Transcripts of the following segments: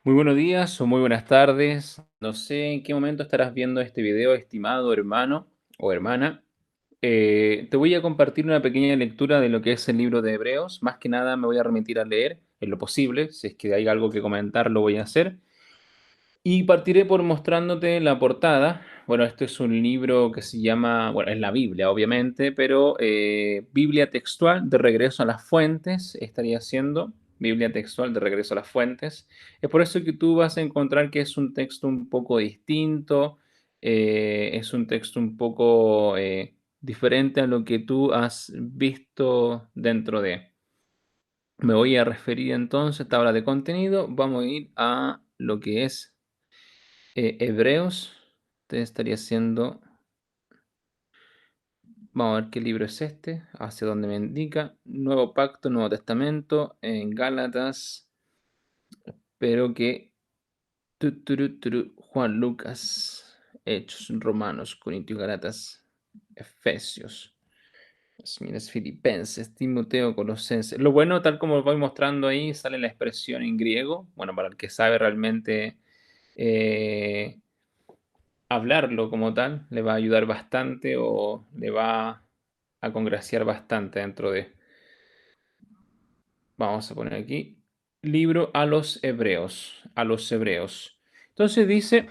Muy buenos días o muy buenas tardes. No sé en qué momento estarás viendo este video, estimado hermano o hermana. Te voy a compartir una pequeña lectura de lo que es el libro de Hebreos. Más que nada me voy a remitir a leer en lo posible. Si es que hay algo que comentar, lo voy a hacer. Y partiré por mostrándote la portada. Bueno, este es un libro que se llama, bueno, es la Biblia, obviamente, pero Biblia textual de regreso a las fuentes estaría siendo Biblia textual de regreso a las fuentes. Es por eso que tú vas a encontrar que es un texto un poco distinto, es un texto un poco diferente a lo que tú has visto dentro de. Me voy a referir entonces a tabla de contenido. Vamos a ir a lo que es Hebreos, te estaría haciendo, vamos a ver qué libro es este, hacia dónde me indica, Nuevo Pacto, Nuevo Testamento, en Gálatas, pero que, Juan, Lucas, Hechos, Romanos, Corintios, Gálatas, Efesios, mires, Filipenses, Timoteo, Colosenses. Lo bueno, tal como voy mostrando ahí, sale la expresión en griego, bueno, para el que sabe realmente eh, hablarlo como tal le va a ayudar bastante o le va a congraciar bastante dentro de, vamos a poner aquí, libro a los hebreos, a los hebreos. Entonces dice,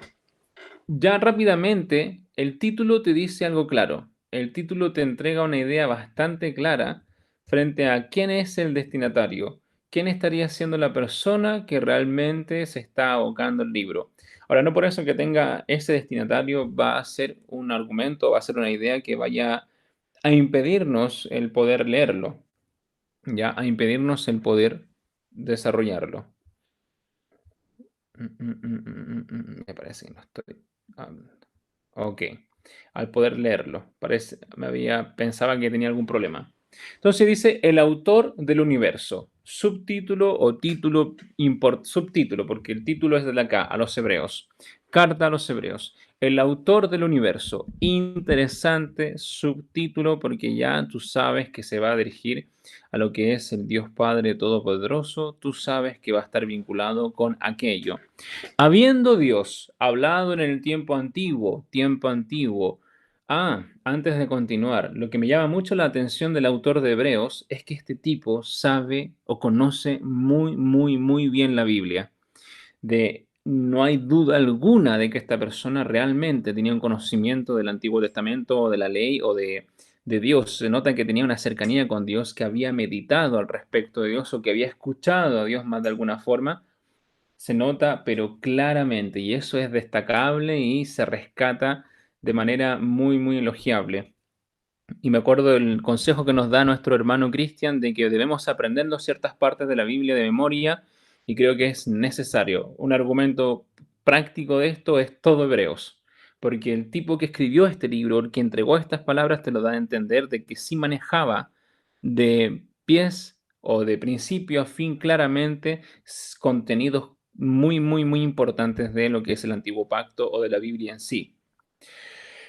ya rápidamente, el título te dice algo claro. El título te entrega una idea bastante clara frente a quién es el destinatario, quién estaría siendo la persona que realmente se está abocando el libro. Ahora, no por eso que tenga ese destinatario va a ser un argumento, va a ser una idea que vaya a impedirnos el poder leerlo, ya, a impedirnos el poder desarrollarlo. Me parece que no estoy hablando. Ok, al poder leerlo. Parece, pensaba que tenía algún problema. Entonces dice el autor del universo. Subtítulo o título, subtítulo, porque el título es de acá, a los hebreos. Carta a los hebreos. El autor del universo. Interesante subtítulo porque ya tú sabes que se va a dirigir a lo que es el Dios Padre Todopoderoso. Tú sabes que va a estar vinculado con aquello. Habiendo Dios hablado en el tiempo antiguo. Antes de continuar, lo que me llama mucho la atención del autor de Hebreos es que este tipo sabe o conoce muy, muy, muy bien la Biblia. No hay duda alguna de que esta persona realmente tenía un conocimiento del Antiguo Testamento o de la ley o de Dios. Se nota que tenía una cercanía con Dios, que había meditado al respecto de Dios o que había escuchado a Dios más de alguna forma se nota, pero claramente, y eso es destacable y se rescata de manera muy, muy elogiable. Y me acuerdo del consejo que nos da nuestro hermano Cristian de que debemos aprendernos ciertas partes de la Biblia de memoria y creo que es necesario. Un argumento práctico de esto es todo Hebreos, porque el tipo que escribió este libro, el que entregó estas palabras, te lo da a entender de que sí manejaba de pies o de principio a fin claramente contenidos muy, muy, muy importantes de lo que es el antiguo pacto o de la Biblia en sí.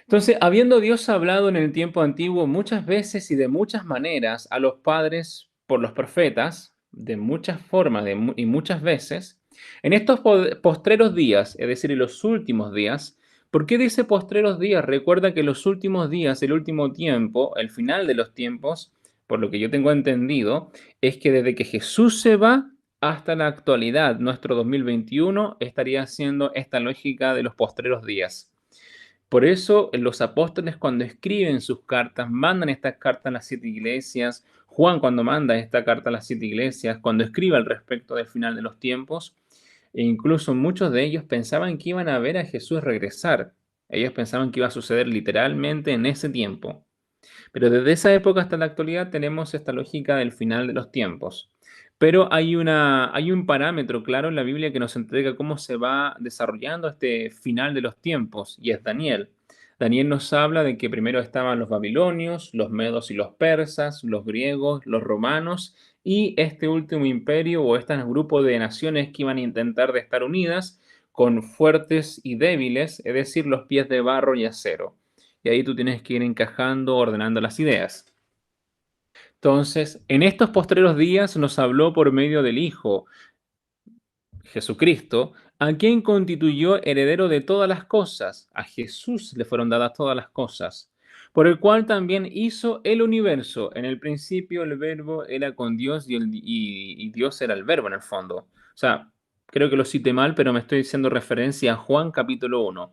Entonces, habiendo Dios hablado en el tiempo antiguo muchas veces y de muchas maneras a los padres por los profetas, de muchas formas y muchas veces, en estos postreros días, es decir, en los últimos días, ¿por qué dice postreros días? Recuerda que los últimos días, el último tiempo, el final de los tiempos, por lo que yo tengo entendido, es que desde que Jesús se va hasta la actualidad, nuestro 2021, estaría siendo esta lógica de los postreros días. Por eso los apóstoles cuando escriben sus cartas, mandan estas cartas a las siete iglesias, Juan cuando manda esta carta a las siete iglesias, cuando escribe al respecto del final de los tiempos, e incluso muchos de ellos pensaban que iban a ver a Jesús regresar. Ellos pensaban que iba a suceder literalmente en ese tiempo. Pero desde esa época hasta la actualidad tenemos esta lógica del final de los tiempos. Pero hay un parámetro claro en la Biblia que nos entrega cómo se va desarrollando este final de los tiempos, y es Daniel. Daniel nos habla de que primero estaban los babilonios, los medos y los persas, los griegos, los romanos, y este último imperio o este grupo de naciones que iban a intentar de estar unidas con fuertes y débiles, es decir, los pies de barro y acero. Y ahí tú tienes que ir encajando, ordenando las ideas. Entonces, en estos postreros días nos habló por medio del Hijo. Jesucristo, a quien constituyó heredero de todas las cosas. A Jesús le fueron dadas todas las cosas, por el cual también hizo el universo. En el principio el verbo era con Dios y Dios era el verbo en el fondo. O sea, creo que lo cité mal, pero me estoy haciendo referencia a Juan capítulo 1,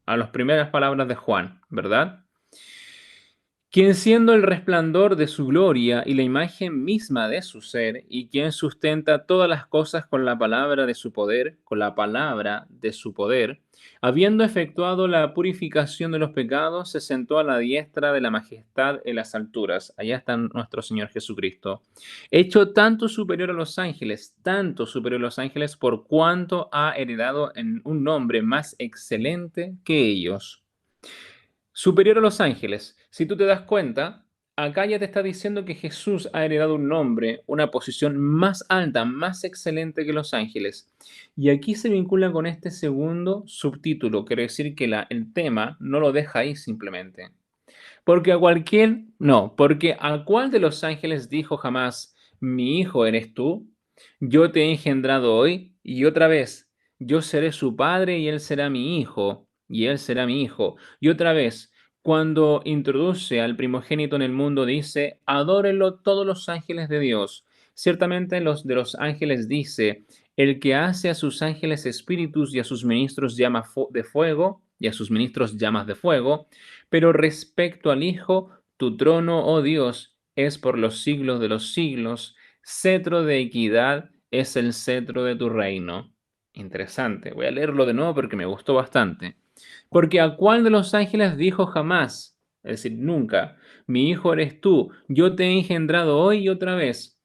a las primeras palabras de Juan, ¿verdad? Quien siendo el resplandor de su gloria y la imagen misma de su ser, y quien sustenta todas las cosas con la palabra de su poder, con la palabra de su poder, habiendo efectuado la purificación de los pecados, se sentó a la diestra de la majestad en las alturas. Allá está nuestro Señor Jesucristo, hecho tanto superior a los ángeles, tanto superior a los ángeles, por cuanto ha heredado en un nombre más excelente que ellos. Superior a los ángeles. Si tú te das cuenta, acá ya te está diciendo que Jesús ha heredado un nombre, una posición más alta, más excelente que los ángeles. Y aquí se vincula con este segundo subtítulo. Quiere decir que el tema no lo deja ahí simplemente. Porque a cuál de los ángeles dijo jamás, mi hijo eres tú, yo te he engendrado hoy, y otra vez, yo seré su padre y él será mi hijo, y él será mi hijo. Y otra vez, cuando introduce al primogénito en el mundo, dice, adórenlo todos los ángeles de Dios. Ciertamente los de los ángeles dice, el que hace a sus ángeles espíritus y a sus ministros llamas de fuego, y a sus ministros llamas de fuego. Pero respecto al Hijo, tu trono, oh Dios, es por los siglos de los siglos, cetro de equidad es el cetro de tu reino. Interesante, voy a leerlo de nuevo porque me gustó bastante. Porque a cuál de los ángeles dijo jamás, es decir, nunca, mi hijo eres tú, yo te he engendrado hoy y otra vez.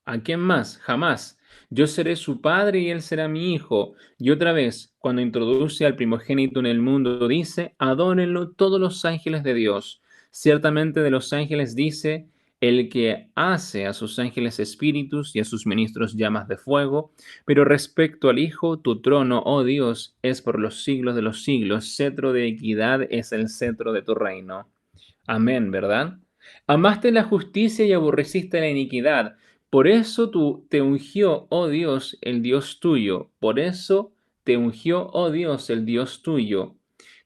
¿A quién más? Jamás. Yo seré su padre y él será mi hijo. Y otra vez, cuando introduce al primogénito en el mundo, dice, adórenlo todos los ángeles de Dios. Ciertamente de los ángeles dice, el que hace a sus ángeles espíritus y a sus ministros llamas de fuego. Pero respecto al Hijo, tu trono, oh Dios, es por los siglos de los siglos. Cetro de equidad es el cetro de tu reino. Amén, ¿verdad? Amaste la justicia y aborreciste la iniquidad. Por eso tú te ungió, oh Dios, el Dios tuyo. Por eso te ungió, oh Dios, el Dios tuyo,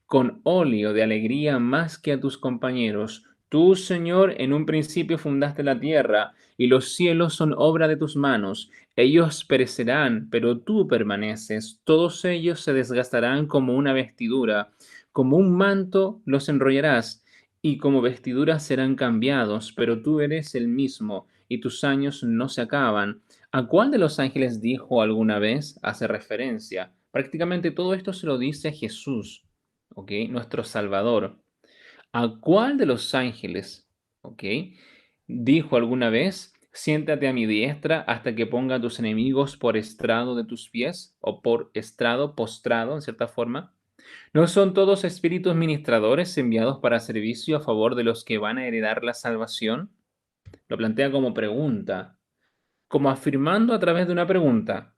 con óleo de alegría más que a tus compañeros. Tú, Señor, en un principio fundaste la tierra, y los cielos son obra de tus manos. Ellos perecerán, pero tú permaneces. Todos ellos se desgastarán como una vestidura, como un manto los enrollarás y como vestiduras serán cambiados, pero tú eres el mismo y tus años no se acaban. ¿A cuál de los ángeles dijo alguna vez? Hace referencia. Prácticamente todo esto se lo dice a Jesús, ¿ok? Nuestro Salvador. ¿A cuál de los ángeles, ¿ok? Dijo alguna vez, siéntate a mi diestra hasta que ponga a tus enemigos por estrado de tus pies, o por estrado, postrado, en cierta forma? ¿No son todos espíritus ministradores enviados para servicio a favor de los que van a heredar la salvación? Lo plantea como pregunta, como afirmando a través de una pregunta.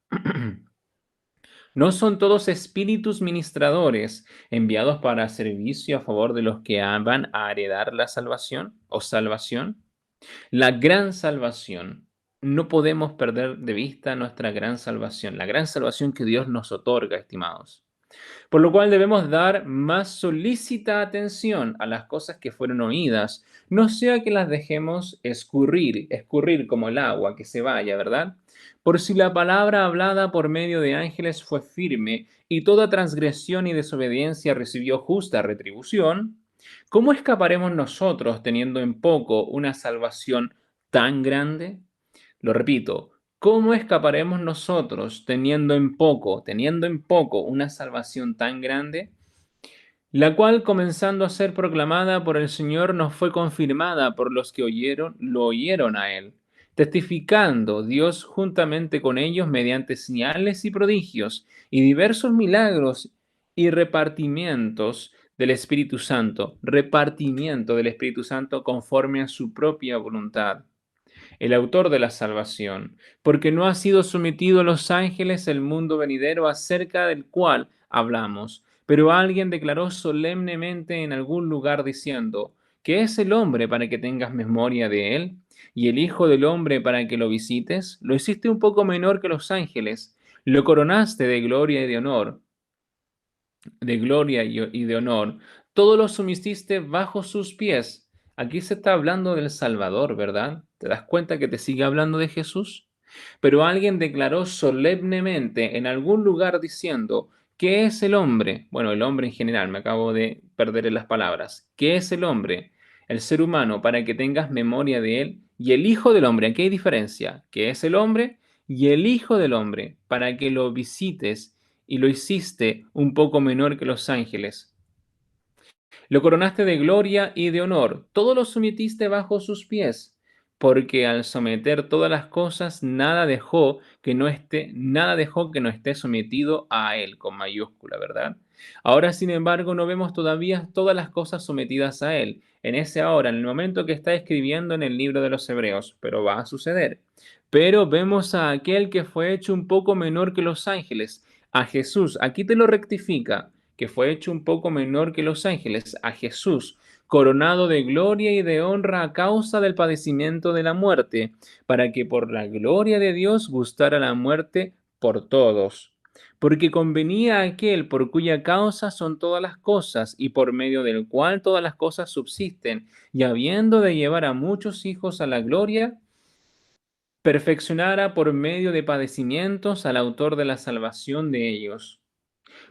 ¿No son todos espíritus ministradores enviados para servicio a favor de los que van a heredar la salvación o salvación? La gran salvación. No podemos perder de vista nuestra gran salvación, la gran salvación que Dios nos otorga, estimados. Por lo cual debemos dar más solícita atención a las cosas que fueron oídas, no sea que las dejemos escurrir como el agua que se vaya, ¿verdad? Por si la palabra hablada por medio de ángeles fue firme y toda transgresión y desobediencia recibió justa retribución, ¿cómo escaparemos nosotros teniendo en poco una salvación tan grande? Lo repito, ¿cómo escaparemos nosotros teniendo en poco una salvación tan grande? La cual, comenzando a ser proclamada por el Señor, nos fue confirmada por los que lo oyeron a Él, testificando Dios juntamente con ellos mediante señales y prodigios y diversos milagros y repartimiento del Espíritu Santo conforme a su propia voluntad, el autor de la salvación, porque no ha sido sometido a los ángeles el mundo venidero acerca del cual hablamos. Pero alguien declaró solemnemente en algún lugar diciendo, ¿qué es el hombre para que tengas memoria de él? ¿Y el Hijo del Hombre para que lo visites? Lo hiciste un poco menor que los ángeles. Lo coronaste de gloria y de honor. Todo lo sumisiste bajo sus pies. Aquí se está hablando del Salvador, ¿verdad? ¿Te das cuenta que te sigue hablando de Jesús? Pero alguien declaró solemnemente en algún lugar diciendo, ¿qué es el hombre? Bueno, el hombre en general, me acabo de perder en las palabras. ¿Qué es el hombre? El ser humano, para que tengas memoria de él, y el Hijo del Hombre, aquí hay diferencia. ¿Qué es el hombre? Y el Hijo del Hombre, para que lo visites y lo hiciste un poco menor que los ángeles. Lo coronaste de gloria y de honor, todo lo sometiste bajo sus pies, porque al someter todas las cosas, nada dejó que no esté sometido a él, con mayúscula, ¿verdad? Ahora, sin embargo, no vemos todavía todas las cosas sometidas a él, en ese ahora, en el momento que está escribiendo en el libro de los Hebreos, pero va a suceder. Pero vemos a aquel que fue hecho un poco menor que los ángeles, a Jesús, aquí te lo rectifica, que fue hecho un poco menor que los ángeles, a Jesús, coronado de gloria y de honra a causa del padecimiento de la muerte, para que por la gloria de Dios gustara la muerte por todos. Porque convenía a aquel por cuya causa son todas las cosas, y por medio del cual todas las cosas subsisten, y habiendo de llevar a muchos hijos a la gloria, perfeccionara por medio de padecimientos al autor de la salvación de ellos.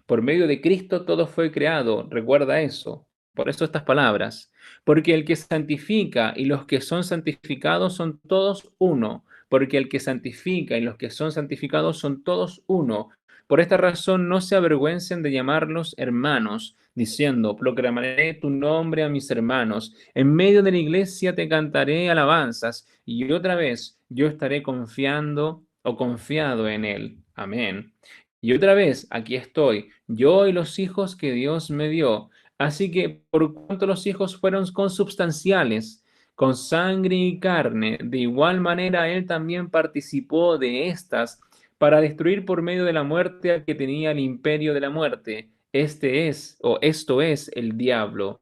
Por medio de Cristo todo fue creado, recuerda eso. Por eso estas palabras. Porque el que santifica y los que son santificados son todos uno. Porque el que santifica y los que son santificados son todos uno. Por esta razón no se avergüencen de llamarlos hermanos, diciendo, proclamaré tu nombre a mis hermanos. En medio de la iglesia te cantaré alabanzas. Y otra vez yo estaré confiando o confiado en él. Amén. Y otra vez, aquí estoy, yo y los hijos que Dios me dio. Así que por cuanto los hijos fueron consubstanciales, con sangre y carne, de igual manera Él también participó de estas para destruir por medio de la muerte al que tenía el imperio de la muerte. Este es, o esto es, el diablo,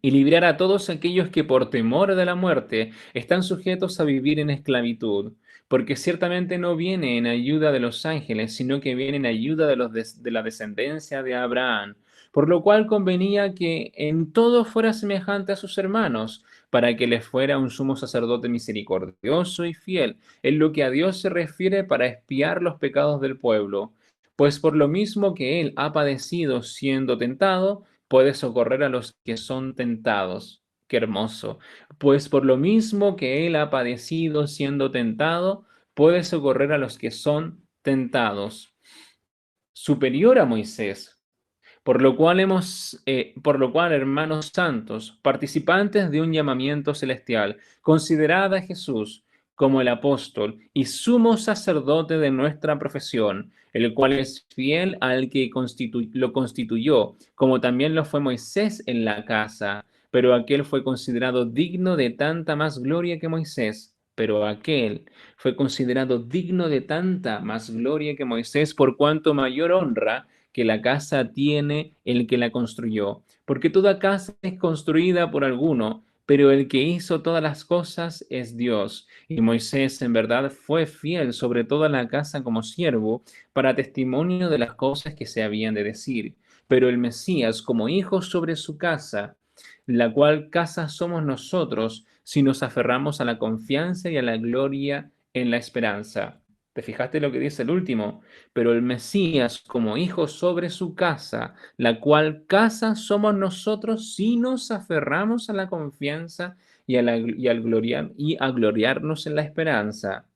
y librar a todos aquellos que por temor de la muerte están sujetos a vivir en esclavitud, porque ciertamente no viene en ayuda de los ángeles, sino que viene en ayuda de de la descendencia de Abraham, por lo cual convenía que en todo fuera semejante a sus hermanos, para que les fuera un sumo sacerdote misericordioso y fiel, en lo que a Dios se refiere para expiar los pecados del pueblo. Pues por lo mismo que él ha padecido siendo tentado, puede socorrer a los que son tentados. Qué hermoso. Pues por lo mismo que él ha padecido siendo tentado, puede socorrer a los que son tentados. Superior a Moisés, por lo cual, hermanos santos, participantes de un llamamiento celestial, considerad a Jesús como el apóstol y sumo sacerdote de nuestra profesión, el cual es fiel al que lo constituyó, como también lo fue Moisés en la casa, pero aquel fue considerado digno de tanta más gloria que Moisés. Pero aquel fue considerado digno de tanta más gloria que Moisés, por cuanto mayor honra que la casa tiene el que la construyó, porque toda casa es construida por alguno, pero el que hizo todas las cosas es Dios. Y Moisés en verdad fue fiel sobre toda la casa como siervo, para testimonio de las cosas que se habían de decir. Pero el Mesías como hijo sobre su casa, la cual casa somos nosotros, si nos aferramos a la confianza y a la gloria en la esperanza. ¿Te fijaste lo que dice el último? Pero el Mesías como hijo sobre su casa, la cual casa somos nosotros si nos aferramos a la confianza y a gloriarnos en la esperanza.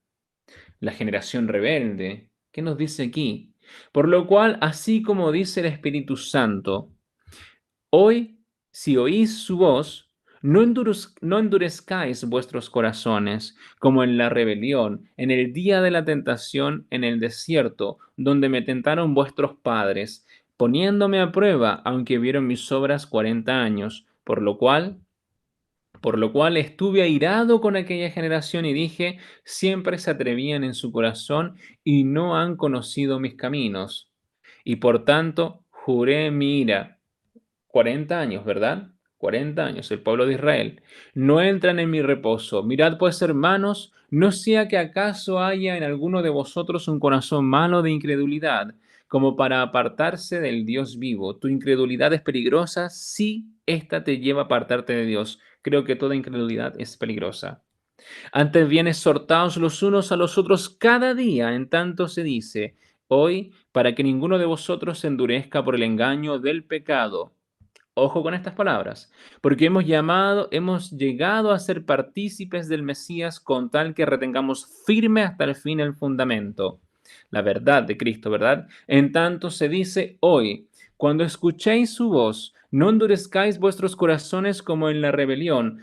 La generación rebelde. ¿Qué nos dice aquí? Por lo cual, así como dice el Espíritu Santo, hoy, si oís su voz, no endurezcáis vuestros corazones, como en la rebelión, en el día de la tentación en el desierto, donde me tentaron vuestros padres, poniéndome a prueba, aunque vieron mis obras 40 años, por lo cual estuve airado con aquella generación y dije, siempre se atrevían en su corazón y no han conocido mis caminos. Y por tanto, juré mi ira 40 años, ¿verdad? 40 años, el pueblo de Israel. No entran en mi reposo. Mirad pues, hermanos, no sea que acaso haya en alguno de vosotros un corazón malo de incredulidad, como para apartarse del Dios vivo. Tu incredulidad es peligrosa si ésta te lleva a apartarte de Dios. Creo que toda incredulidad es peligrosa. Antes bien exhortaos los unos a los otros cada día, en tanto se dice, hoy, para que ninguno de vosotros se endurezca por el engaño del pecado. Ojo con estas palabras, porque hemos llegado a ser partícipes del Mesías con tal que retengamos firme hasta el fin el fundamento, la verdad de Cristo, ¿verdad? En tanto se dice hoy, cuando escuchéis su voz, no endurezcáis vuestros corazones como en la rebelión,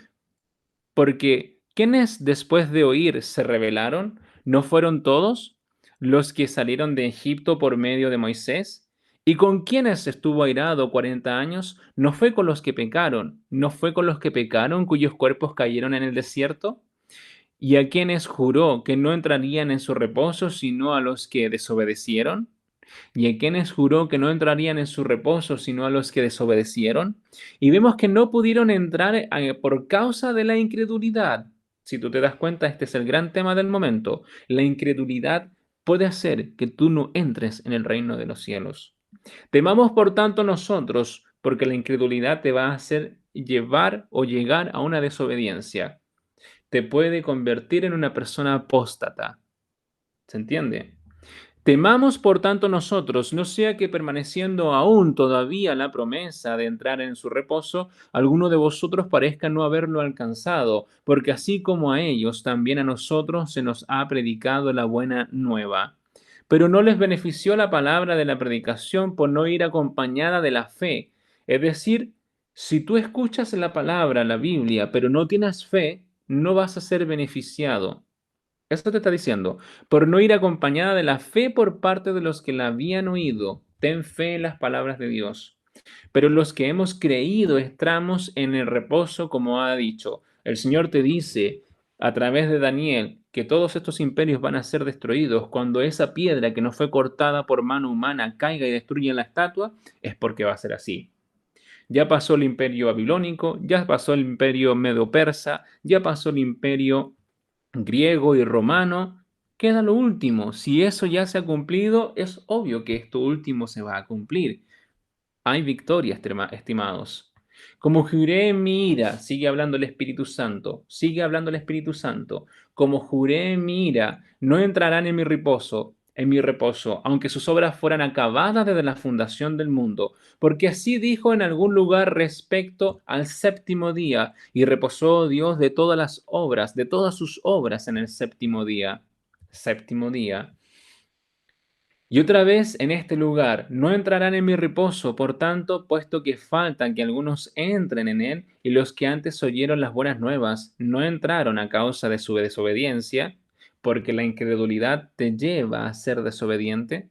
porque ¿quiénes después de oír se rebelaron? ¿No fueron todos los que salieron de Egipto por medio de Moisés? ¿Y con quiénes estuvo airado 40 años? ¿No fue con los que pecaron? ¿No fue con los que pecaron cuyos cuerpos cayeron en el desierto? ¿Y a quienes juró que no entrarían en su reposo sino a los que desobedecieron? ¿Y a quienes juró que no entrarían en su reposo sino a los que desobedecieron? Y vemos que no pudieron entrar por causa de la incredulidad. Si tú te das cuenta, este es el gran tema del momento. La incredulidad puede hacer que tú no entres en el reino de los cielos. Temamos por tanto nosotros, porque la incredulidad te va a hacer llevar o llegar a una desobediencia. Te puede convertir en una persona apóstata. ¿Se entiende? Temamos, por tanto, nosotros, no sea que permaneciendo aún todavía la promesa de entrar en su reposo, alguno de vosotros parezca no haberlo alcanzado, porque así como a ellos, también a nosotros se nos ha predicado la buena nueva. Pero no les benefició la palabra de la predicación por no ir acompañada de la fe. Es decir, si tú escuchas la palabra, la Biblia, pero no tienes fe, no vas a ser beneficiado. Eso te está diciendo, por no ir acompañada de la fe por parte de los que la habían oído. Ten fe en las palabras de Dios. Pero los que hemos creído estamos en el reposo, como ha dicho. El Señor te dice a través de Daniel que todos estos imperios van a ser destruidos. Cuando esa piedra que no fue cortada por mano humana caiga y destruya la estatua, es porque va a ser así. Ya pasó el imperio babilónico, ya pasó el imperio medo-persa, ya pasó el imperio griego y romano, queda lo último. Si eso ya se ha cumplido, es obvio que esto último se va a cumplir. Hay victoria, estimados. Como juré en mi ira, sigue hablando el Espíritu Santo, sigue hablando el Espíritu Santo. Como juré en mi ira, no entrarán en mi reposo, aunque sus obras fueran acabadas desde la fundación del mundo, porque así dijo en algún lugar respecto al séptimo día, y reposó Dios de todas las obras, de todas sus obras en el séptimo día. Séptimo día. Y otra vez en este lugar, no entrarán en mi reposo, por tanto, puesto que faltan que algunos entren en él, y los que antes oyeron las buenas nuevas no entraron a causa de su desobediencia, porque la incredulidad te lleva a ser desobediente.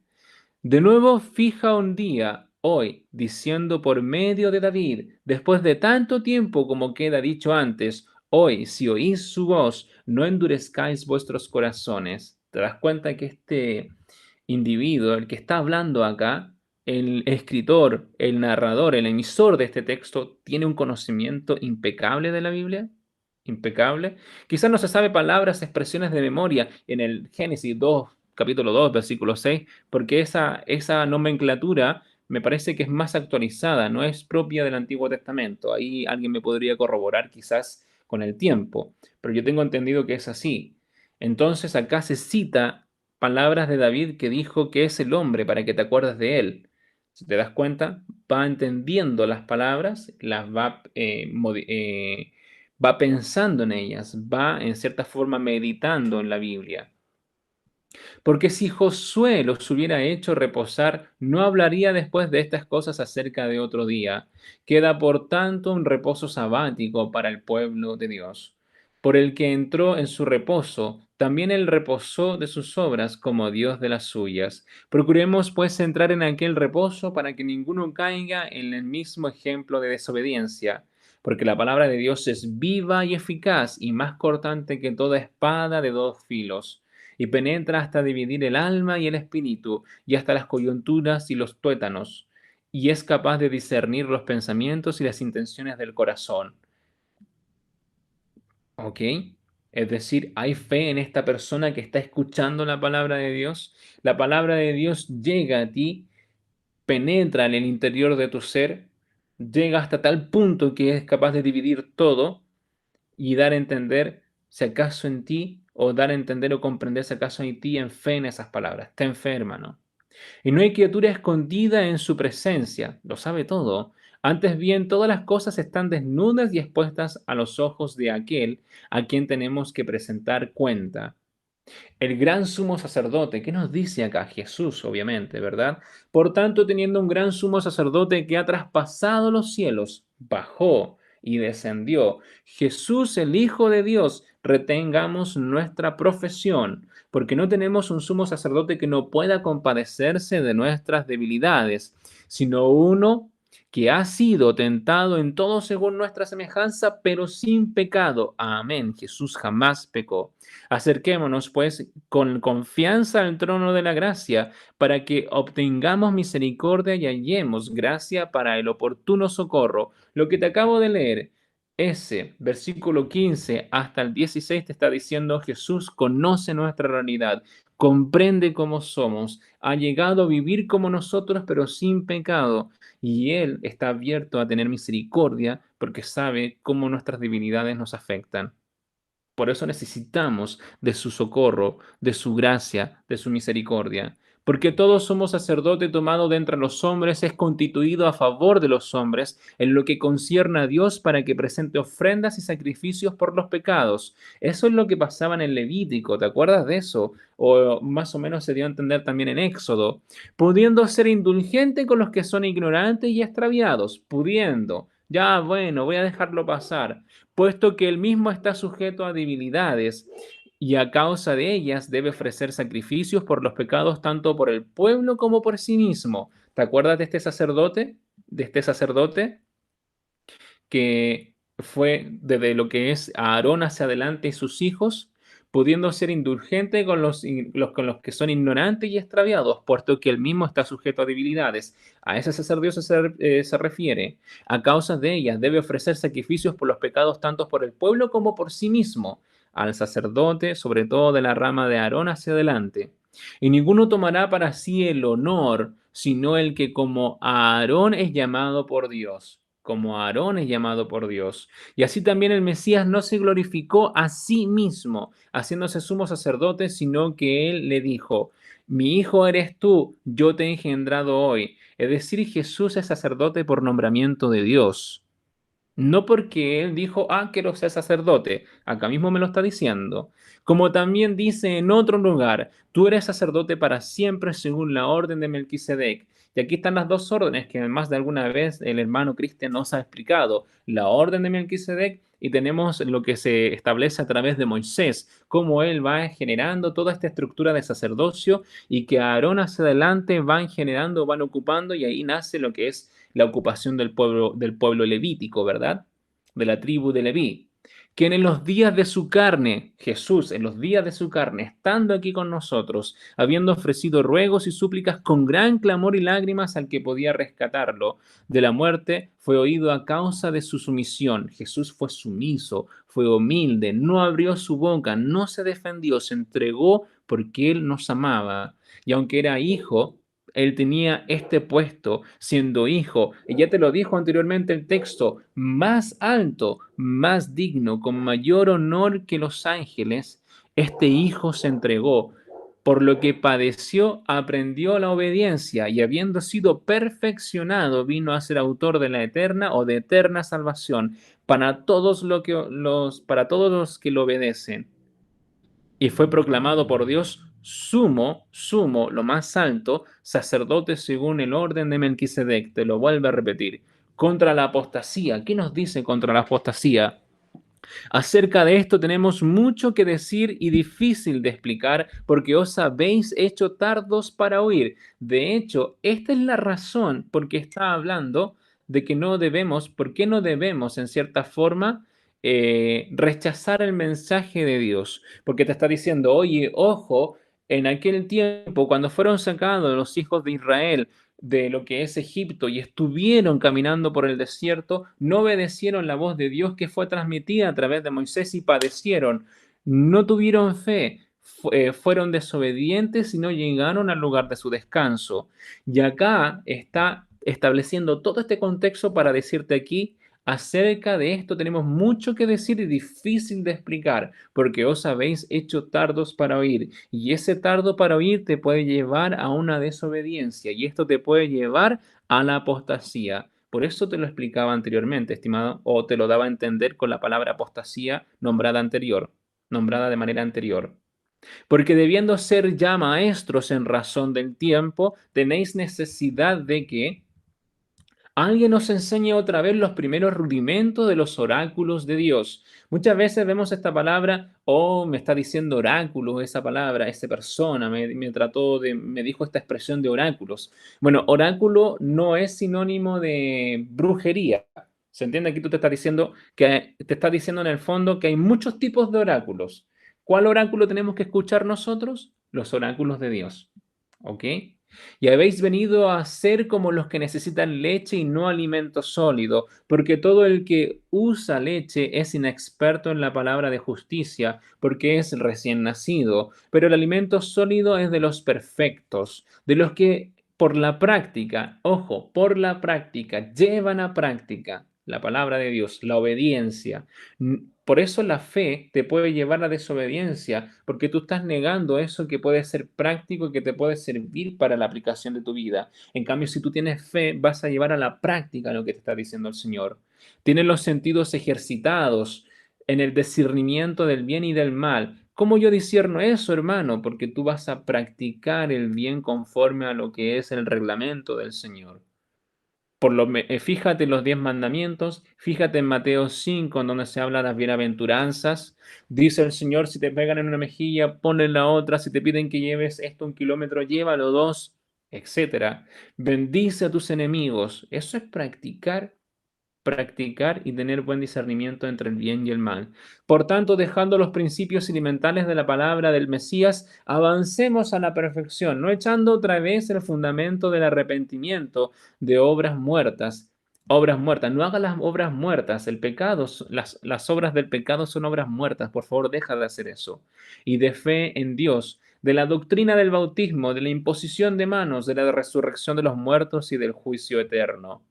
De nuevo fija un día, hoy, diciendo por medio de David, después de tanto tiempo como queda dicho antes, hoy, si oís su voz, no endurezcáis vuestros corazones. ¿Te das cuenta que este individuo, el que está hablando acá, el escritor, el narrador, el emisor de este texto, tiene un conocimiento impecable de la Biblia? Impecable. Quizás no se sabe palabras, expresiones de memoria en el Génesis 2, capítulo 2, versículo 6, porque esa nomenclatura me parece que es más actualizada, no es propia del Antiguo Testamento. Ahí alguien me podría corroborar quizás con el tiempo, pero yo tengo entendido que es así. Entonces acá se cita palabras de David que dijo que es el hombre para que te acuerdes de él. Si te das cuenta, va entendiendo las palabras, va pensando en ellas, va en cierta forma meditando en la Biblia. Porque si Josué los hubiera hecho reposar, no hablaría después de estas cosas acerca de otro día. Queda por tanto un reposo sabático para el pueblo de Dios. Por el que entró en su reposo, también él reposó de sus obras como Dios de las suyas. Procuremos pues entrar en aquel reposo para que ninguno caiga en el mismo ejemplo de desobediencia. Porque la palabra de Dios es viva y eficaz y más cortante que toda espada de dos filos y penetra hasta dividir el alma y el espíritu, y hasta las coyunturas y los tuétanos, y es capaz de discernir los pensamientos y las intenciones del corazón. ¿Ok? Es decir, hay fe en esta persona que está escuchando la palabra de Dios. La palabra de Dios llega a ti, penetra en el interior de tu ser, llega hasta tal punto que es capaz de dividir todo y dar a entender si acaso en ti, o dar a entender o comprender si acaso en ti en fe en esas palabras. Ten fe, hermano. Y no hay criatura escondida en su presencia, lo sabe todo. Antes bien, todas las cosas están desnudas y expuestas a los ojos de aquel a quien tenemos que presentar cuenta. El gran sumo sacerdote, ¿qué nos dice acá? Jesús, obviamente, ¿verdad? Por tanto, teniendo un gran sumo sacerdote que ha traspasado los cielos, bajó y descendió. Jesús, el Hijo de Dios, retengamos nuestra profesión, porque no tenemos un sumo sacerdote que no pueda compadecerse de nuestras debilidades, sino uno que ha sido tentado en todo según nuestra semejanza, pero sin pecado. Amén. Jesús jamás pecó. Acerquémonos, pues, con confianza al trono de la gracia, para que obtengamos misericordia y hallemos gracia para el oportuno socorro. Lo que te acabo de leer, ese versículo 15 hasta el 16 te está diciendo: Jesús conoce nuestra realidad, comprende cómo somos, ha llegado a vivir como nosotros, pero sin pecado, y Él está abierto a tener misericordia porque sabe cómo nuestras debilidades nos afectan. Por eso necesitamos de su socorro, de su gracia, de su misericordia. Porque todos somos sacerdote tomado de entre los hombres, es constituido a favor de los hombres en lo que concierne a Dios para que presente ofrendas y sacrificios por los pecados. Eso es lo que pasaba en el Levítico, ¿te acuerdas de eso? O más o menos se dio a entender también en Éxodo. Pudiendo ser indulgente con los que son ignorantes y extraviados, pudiendo. Ya, bueno, voy a dejarlo pasar, puesto que él mismo está sujeto a debilidades y a causa de ellas debe ofrecer sacrificios por los pecados tanto por el pueblo como por sí mismo. ¿Te acuerdas de este sacerdote? De este sacerdote que fue desde lo que es Aarón hacia adelante y sus hijos, pudiendo ser indulgente con con los que son ignorantes y extraviados, puesto que él mismo está sujeto a debilidades. A ese sacerdocio se refiere. A causa de ellas debe ofrecer sacrificios por los pecados tanto por el pueblo como por sí mismo, al sacerdote, sobre todo de la rama de Aarón hacia adelante. Y ninguno tomará para sí el honor, sino el que como Aarón es llamado por Dios, como Aarón es llamado por Dios. Y así también el Mesías no se glorificó a sí mismo, haciéndose sumo sacerdote, sino que él le dijo: mi hijo eres tú, yo te he engendrado hoy. Es decir, Jesús es sacerdote por nombramiento de Dios. No porque él dijo: quiero ser sacerdote. Acá mismo me lo está diciendo. Como también dice en otro lugar: tú eres sacerdote para siempre según la orden de Melquisedec. Y aquí están las dos órdenes que más de alguna vez el hermano Cristian nos ha explicado. La orden de Melquisedec, y tenemos lo que se establece a través de Moisés, cómo él va generando toda esta estructura de sacerdocio y que Aarón hacia adelante van generando, van ocupando, y ahí nace lo que es la ocupación del pueblo levítico, ¿verdad? De la tribu de Leví. Quien en los días de su carne, Jesús, en los días de su carne, estando aquí con nosotros, habiendo ofrecido ruegos y súplicas con gran clamor y lágrimas al que podía rescatarlo de la muerte, fue oído a causa de su sumisión. Jesús fue sumiso, fue humilde, no abrió su boca, no se defendió, se entregó porque Él nos amaba. Y aunque era hijo, él tenía este puesto siendo hijo, y ya te lo dijo anteriormente el texto: más alto, más digno, con mayor honor que los ángeles, este hijo se entregó. Por lo que padeció, aprendió la obediencia, y habiendo sido perfeccionado, vino a ser autor de la eterna o de eterna salvación para todos los que lo obedecen, y fue proclamado por Dios sumo, lo más alto, sacerdote según el orden de Melquisedec. Te lo vuelvo a repetir. Contra la apostasía. ¿Qué nos dice contra la apostasía? Acerca de esto tenemos mucho que decir y difícil de explicar, porque os habéis hecho tardos para oír. De hecho, esta es la razón por qué está hablando de que no debemos, por qué no debemos, en cierta forma, rechazar el mensaje de Dios. Porque te está diciendo: oye, ojo, en aquel tiempo, cuando fueron sacados los hijos de Israel de lo que es Egipto y estuvieron caminando por el desierto, no obedecieron la voz de Dios que fue transmitida a través de Moisés y padecieron. No tuvieron fe, fueron desobedientes y no llegaron al lugar de su descanso. Y acá está estableciendo todo este contexto para decirte aquí, acerca de esto tenemos mucho que decir y difícil de explicar, porque os habéis hecho tardos para oír, y ese tardo para oír te puede llevar a una desobediencia, y esto te puede llevar a la apostasía. Por eso te lo explicaba anteriormente, estimado, o te lo daba a entender con la palabra apostasía nombrada de manera anterior. Porque debiendo ser ya maestros en razón del tiempo, tenéis necesidad de que alguien nos enseñe otra vez los primeros rudimentos de los oráculos de Dios. Muchas veces vemos esta palabra, oh, me está diciendo oráculo, esa palabra, esa persona me dijo esta expresión de oráculos. Bueno, oráculo no es sinónimo de brujería. ¿Se entiende? Aquí tú te estás diciendo que te está diciendo en el fondo que hay muchos tipos de oráculos. ¿Cuál oráculo tenemos que escuchar nosotros? Los oráculos de Dios. ¿Ok? Y habéis venido a ser como los que necesitan leche y no alimento sólido, porque todo el que usa leche es inexperto en la palabra de justicia, porque es recién nacido, pero el alimento sólido es de los perfectos, de los que por la práctica, ojo, por la práctica, llevan a práctica la palabra de Dios, la obediencia. Por eso la fe te puede llevar a la desobediencia, porque tú estás negando eso que puede ser práctico y que te puede servir para la aplicación de tu vida. En cambio, si tú tienes fe, vas a llevar a la práctica lo que te está diciendo el Señor. Tienes los sentidos ejercitados en el discernimiento del bien y del mal. ¿Cómo yo discierno eso, hermano? Porque tú vas a practicar el bien conforme a lo que es el reglamento del Señor. Fíjate en los 10 mandamientos, fíjate en Mateo 5, en donde se habla de las bienaventuranzas. Dice el Señor, si te pegan en una mejilla, ponle en la otra. Si te piden que lleves esto 1 kilómetro, llévalo 2, etcétera. Bendice a tus enemigos. Eso es practicar y tener buen discernimiento entre el bien y el mal. Por tanto, dejando los principios elementales de la palabra del Mesías, avancemos a la perfección, no echando otra vez el fundamento del arrepentimiento de obras muertas. Obras muertas, no hagas las obras muertas, el pecado, las obras del pecado son obras muertas, por favor deja de hacer eso. Y de fe en Dios, de la doctrina del bautismo, de la imposición de manos, de la resurrección de los muertos y del juicio eterno.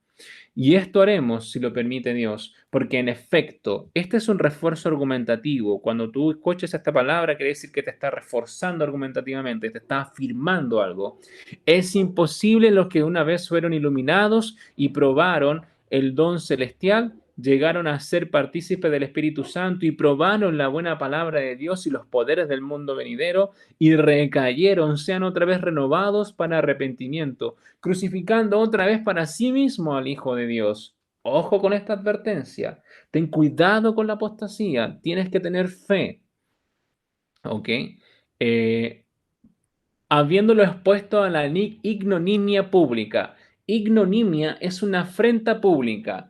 Y esto haremos si lo permite Dios, porque en efecto, este es un refuerzo argumentativo. Cuando tú escuches esta palabra, quiere decir que te está reforzando argumentativamente, te está afirmando algo. Es imposible los que una vez fueron iluminados y probaron el don celestial, llegaron a ser partícipes del Espíritu Santo y probaron la buena palabra de Dios y los poderes del mundo venidero y recayeron, sean otra vez renovados para arrepentimiento, crucificando otra vez para sí mismo al Hijo de Dios. Ojo con esta advertencia. Ten cuidado con la apostasía. Tienes que tener fe. ¿Ok? Eh, Habiéndolo expuesto a la ignominia pública. Ignominia es una afrenta pública.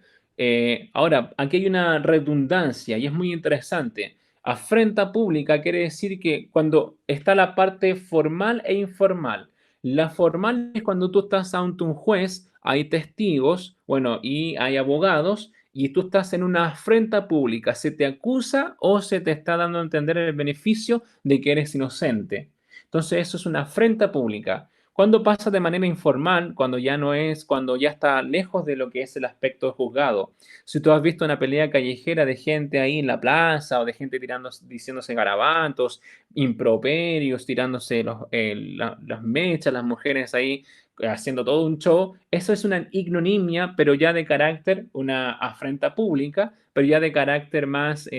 Ahora, aquí hay una redundancia y es muy interesante. Afrenta pública quiere decir que cuando está la parte formal e informal. La formal es cuando tú estás ante un juez, hay testigos, bueno, y hay abogados, y tú estás en una afrenta pública. Se te acusa o se te está dando a entender el beneficio de que eres inocente. Entonces, eso es una afrenta pública. Cuando pasa de manera informal, cuando ya no es, cuando ya está lejos de lo que es el aspecto juzgado. Si tú has visto una pelea callejera de gente ahí en la plaza o de gente diciéndose garabatos, improperios, tirándose las mechas, las mujeres ahí haciendo todo un show, eso es una ignominia, pero ya de carácter, una afrenta pública, pero ya de carácter más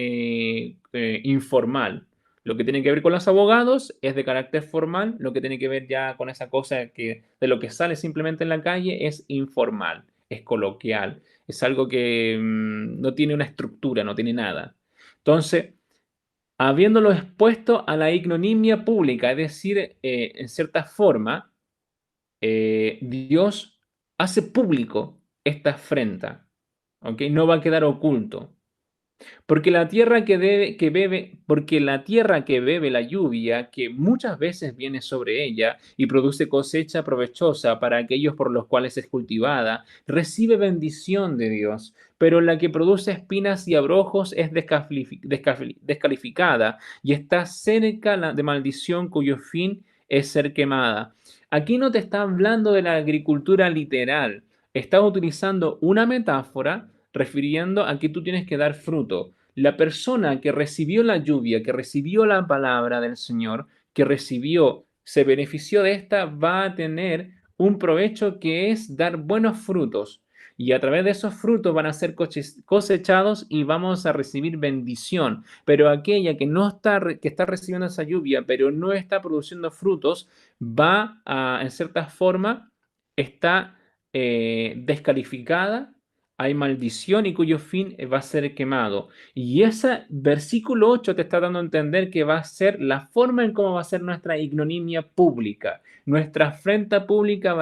informal. Lo que tiene que ver con los abogados es de carácter formal, lo que tiene que ver ya con esa cosa que de lo que sale simplemente en la calle es informal, es coloquial, es algo que no tiene una estructura, no tiene nada. Entonces, habiéndolo expuesto a la ignominia pública, es decir, en cierta forma, Dios hace público esta afrenta, ¿ok? No va a quedar oculto. Porque la tierra que bebe la lluvia, que muchas veces viene sobre ella y produce cosecha provechosa para aquellos por los cuales es cultivada, recibe bendición de Dios. Pero la que produce espinas y abrojos es descalificada y está cerca de maldición cuyo fin es ser quemada. Aquí no te está hablando de la agricultura literal, está utilizando una metáfora refiriendo a que tú tienes que dar fruto. La persona que recibió la lluvia, que recibió la palabra del Señor, que recibió, se benefició de esta, va a tener un provecho que es dar buenos frutos. Y a través de esos frutos van a ser cosechados y vamos a recibir bendición. Pero aquella que no está, que está recibiendo esa lluvia, pero no está produciendo frutos, va a, en cierta forma, está descalificada, hay maldición y cuyo fin va a ser quemado. Y ese versículo 8 te está dando a entender que va a ser la forma en cómo va a ser nuestra ignominia pública, nuestra afrenta pública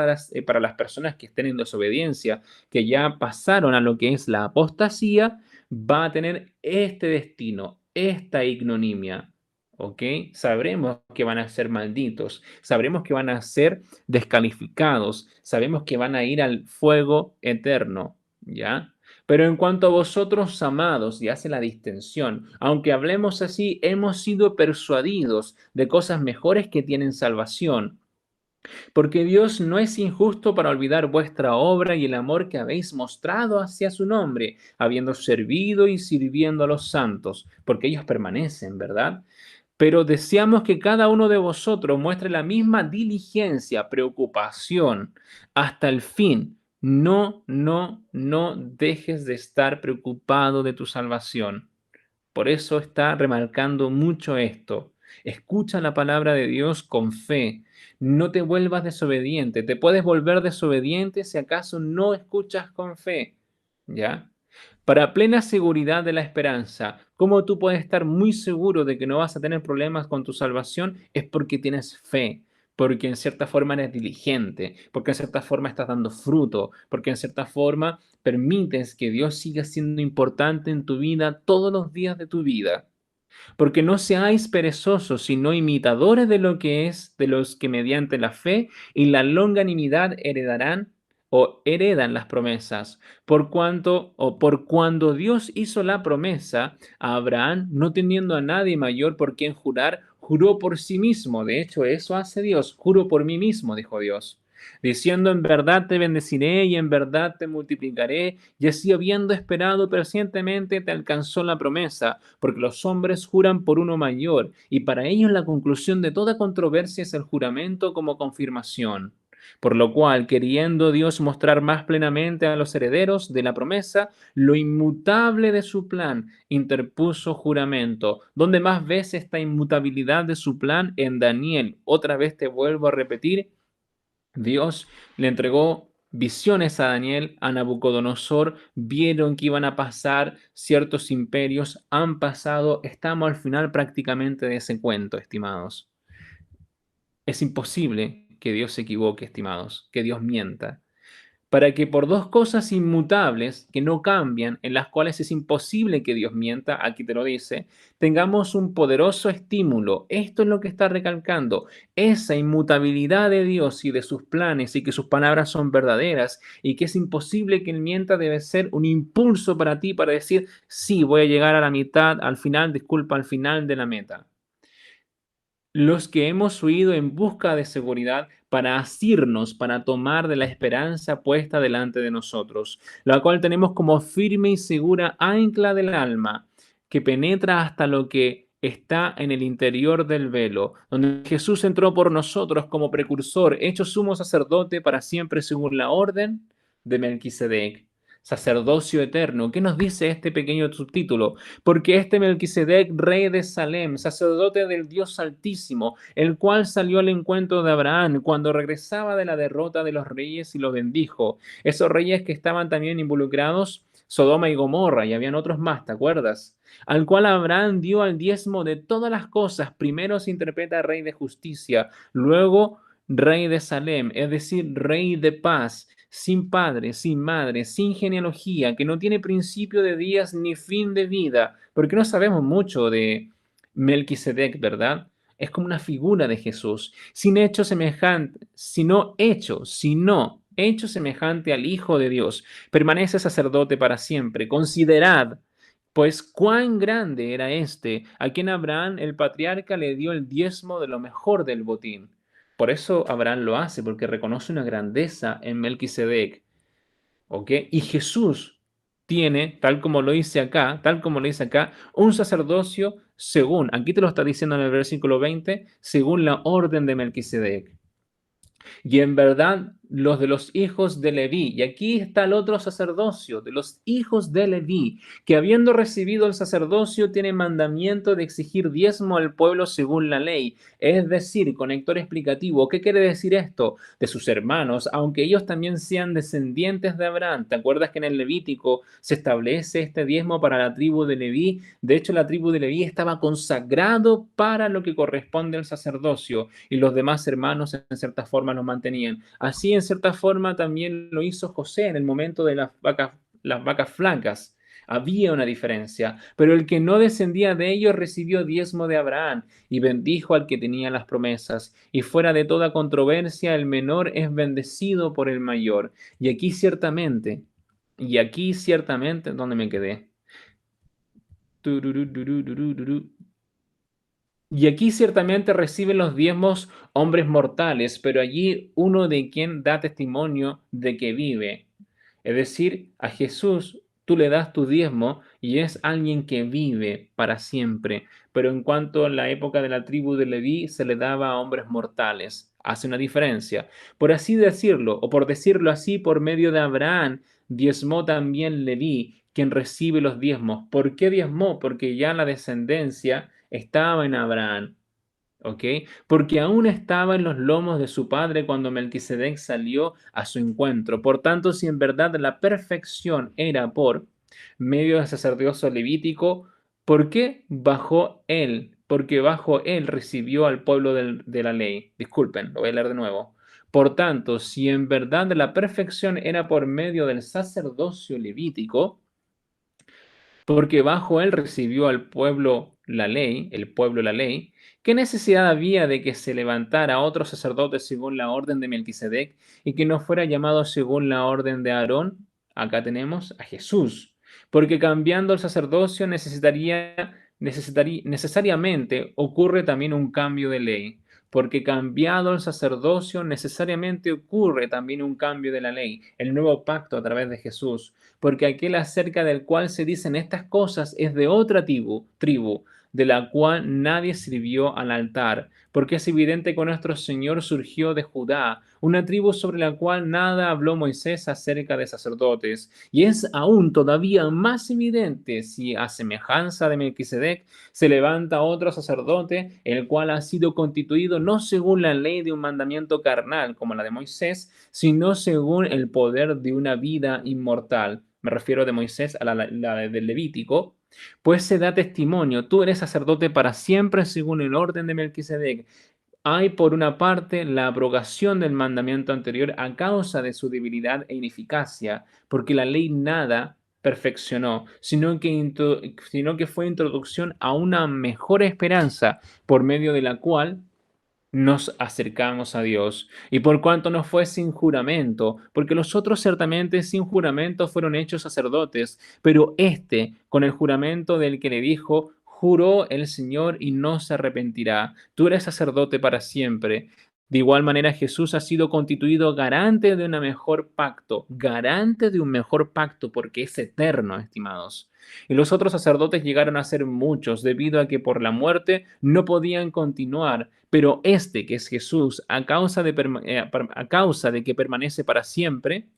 para las personas que estén en desobediencia, que ya pasaron a lo que es la apostasía, va a tener este destino, esta ignominia. ¿Ok? Sabremos que van a ser malditos, sabremos que van a ser descalificados, sabemos que van a ir al fuego eterno. ¿Ya? Pero en cuanto a vosotros, amados, y hace la distensión, aunque hablemos así, hemos sido persuadidos de cosas mejores que tienen salvación, porque Dios no es injusto para olvidar vuestra obra y el amor que habéis mostrado hacia su nombre, habiendo servido y sirviendo a los santos, porque ellos permanecen, ¿verdad? Pero deseamos que cada uno de vosotros muestre la misma diligencia, preocupación, hasta el fin. No dejes de estar preocupado de tu salvación. Por eso está remarcando mucho esto. Escucha la palabra de Dios con fe. No te vuelvas desobediente. Te puedes volver desobediente si acaso no escuchas con fe. ¿Ya? Para plena seguridad de la esperanza, ¿cómo tú puedes estar muy seguro de que no vas a tener problemas con tu salvación? Es porque tienes fe, porque en cierta forma eres diligente, porque en cierta forma estás dando fruto, porque en cierta forma permites que Dios siga siendo importante en tu vida todos los días de tu vida. Porque no seáis perezosos, sino imitadores de lo que es, de los que mediante la fe y la longanimidad heredarán o heredan las promesas. Por cuanto o por cuando Dios hizo la promesa a Abraham, no teniendo a nadie mayor por quien jurar, juró por sí mismo. De hecho, eso hace Dios. Juro por mí mismo, dijo Dios. Diciendo, en verdad te bendeciré y en verdad te multiplicaré, y así habiendo esperado pacientemente te alcanzó la promesa, porque los hombres juran por uno mayor, y para ellos la conclusión de toda controversia es el juramento como confirmación. Por lo cual, queriendo Dios mostrar más plenamente a los herederos de la promesa lo inmutable de su plan, interpuso juramento. ¿Dónde más ves esta inmutabilidad de su plan? En Daniel. Otra vez te vuelvo a repetir, Dios le entregó visiones a Daniel, a Nabucodonosor, vieron que iban a pasar ciertos imperios, han pasado, estamos al final prácticamente de ese cuento, estimados. Es imposible que Dios se equivoque, estimados, que Dios mienta para que por dos cosas inmutables que no cambian, en las cuales es imposible que Dios mienta, aquí te lo dice, tengamos un poderoso estímulo. Esto es lo que está recalcando, esa inmutabilidad de Dios y de sus planes y que sus palabras son verdaderas y que es imposible que Él mienta debe ser un impulso para ti para decir, sí, voy a llegar a la mitad, al final, disculpa, al final de la meta. Los que hemos huido en busca de seguridad para asirnos, para tomar de la esperanza puesta delante de nosotros, la cual tenemos como firme y segura ancla del alma, que penetra hasta lo que está en el interior del velo, donde Jesús entró por nosotros como precursor, hecho sumo sacerdote para siempre según la orden de Melquisedec. Sacerdocio eterno. ¿Qué nos dice este pequeño subtítulo? Porque este Melquisedec, rey de Salem, sacerdote del Dios Altísimo, el cual salió al encuentro de Abraham cuando regresaba de la derrota de los reyes y lo bendijo. Esos reyes que estaban también involucrados, Sodoma y Gomorra, y habían otros más, ¿te acuerdas? Al cual Abraham dio al diezmo de todas las cosas. Primero se interpreta rey de justicia, luego rey de Salem, es decir, rey de paz. sin padre, sin madre, sin genealogía, que no tiene principio de días ni fin de vida, porque no sabemos mucho de Melquisedec, ¿verdad? Es como una figura de Jesús, sin hecho semejante, sino hecho semejante al Hijo de Dios. Permanece sacerdote para siempre. Considerad, pues, cuán grande era este, a quien Abraham, el patriarca, le dio el diezmo de lo mejor del botín. Por eso Abraham lo hace, porque reconoce una grandeza en Melquisedec. ¿Ok? Y Jesús tiene, tal como lo dice acá, un sacerdocio según, aquí te lo está diciendo en el versículo 20, según la orden de Melquisedec. Y en verdad, los de los hijos de Leví, y aquí está el otro sacerdocio, de los hijos de Leví, que habiendo recibido el sacerdocio, tiene mandamiento de exigir diezmo al pueblo según la ley. Es decir, conector explicativo, ¿qué quiere decir esto? De sus hermanos, aunque ellos también sean descendientes de Abraham. ¿Te acuerdas que en el Levítico se establece este diezmo para la tribu de Leví? De hecho, la tribu de Leví estaba consagrado para lo que corresponde al sacerdocio y los demás hermanos en cierta forma lo mantenían. Así en cierta forma también lo hizo José en el momento de las vacas flacas. Había una diferencia, pero el que no descendía de ellos recibió diezmo de Abraham y bendijo al que tenía las promesas. Y fuera de toda controversia, el menor es bendecido por el mayor. Y aquí ciertamente, ¿dónde me quedé? Tururú. Y aquí ciertamente reciben los diezmos hombres mortales, pero allí uno de quien da testimonio de que vive. Es decir, a Jesús tú le das tu diezmo y es alguien que vive para siempre. Pero en cuanto a la época de la tribu de Leví, se le daba a hombres mortales. Hace una diferencia. Por así decirlo, o por decirlo así, por medio de Abraham, diezmó también Leví, quien recibe los diezmos. ¿Por qué diezmó? Porque ya la descendencia estaba en Abraham, ¿ok? Porque aún estaba en los lomos de su padre cuando Melquisedec salió a su encuentro. Por tanto, si en verdad la perfección era por medio del sacerdocio levítico, ¿por qué bajó él? Porque bajo él recibió al pueblo de la ley. Disculpen, lo voy a leer de nuevo. Por tanto, si en verdad la perfección era por medio del sacerdocio levítico, porque bajo él recibió al pueblo la ley, el pueblo la ley. ¿Qué necesidad había de que se levantara otro sacerdote según la orden de Melquisedec y que no fuera llamado según la orden de Aarón? Acá tenemos a Jesús, porque cambiando el sacerdocio necesariamente ocurre también un cambio de ley, porque cambiado el sacerdocio necesariamente ocurre también un cambio de la ley, el nuevo pacto a través de Jesús, porque aquel acerca del cual se dicen estas cosas es de otra tribu, de la cual nadie sirvió al altar, porque es evidente que nuestro Señor surgió de Judá, una tribu sobre la cual nada habló Moisés acerca de sacerdotes, y es aún todavía más evidente si a semejanza de Melquisedec se levanta otro sacerdote, el cual ha sido constituido no según la ley de un mandamiento carnal como la de Moisés, sino según el poder de una vida inmortal. Me refiero de Moisés a la del Levítico, pues se da testimonio, tú eres sacerdote para siempre según el orden de Melquisedec. Hay por una parte la abrogación del mandamiento anterior a causa de su debilidad e ineficacia, porque la ley nada perfeccionó, sino que fue introducción a una mejor esperanza por medio de la cual nos acercamos a Dios. Y por cuanto no fue sin juramento, porque los otros ciertamente sin juramento fueron hechos sacerdotes, pero este, con el juramento del que le dijo, juró el Señor y no se arrepentirá. Tú eres sacerdote para siempre. De igual manera, Jesús ha sido constituido garante de un mejor pacto, garante de un mejor pacto, porque es eterno, estimados. Y los otros sacerdotes llegaron a ser muchos, debido a que por la muerte no podían continuar, pero este, que es Jesús, a causa de que permanece para siempre,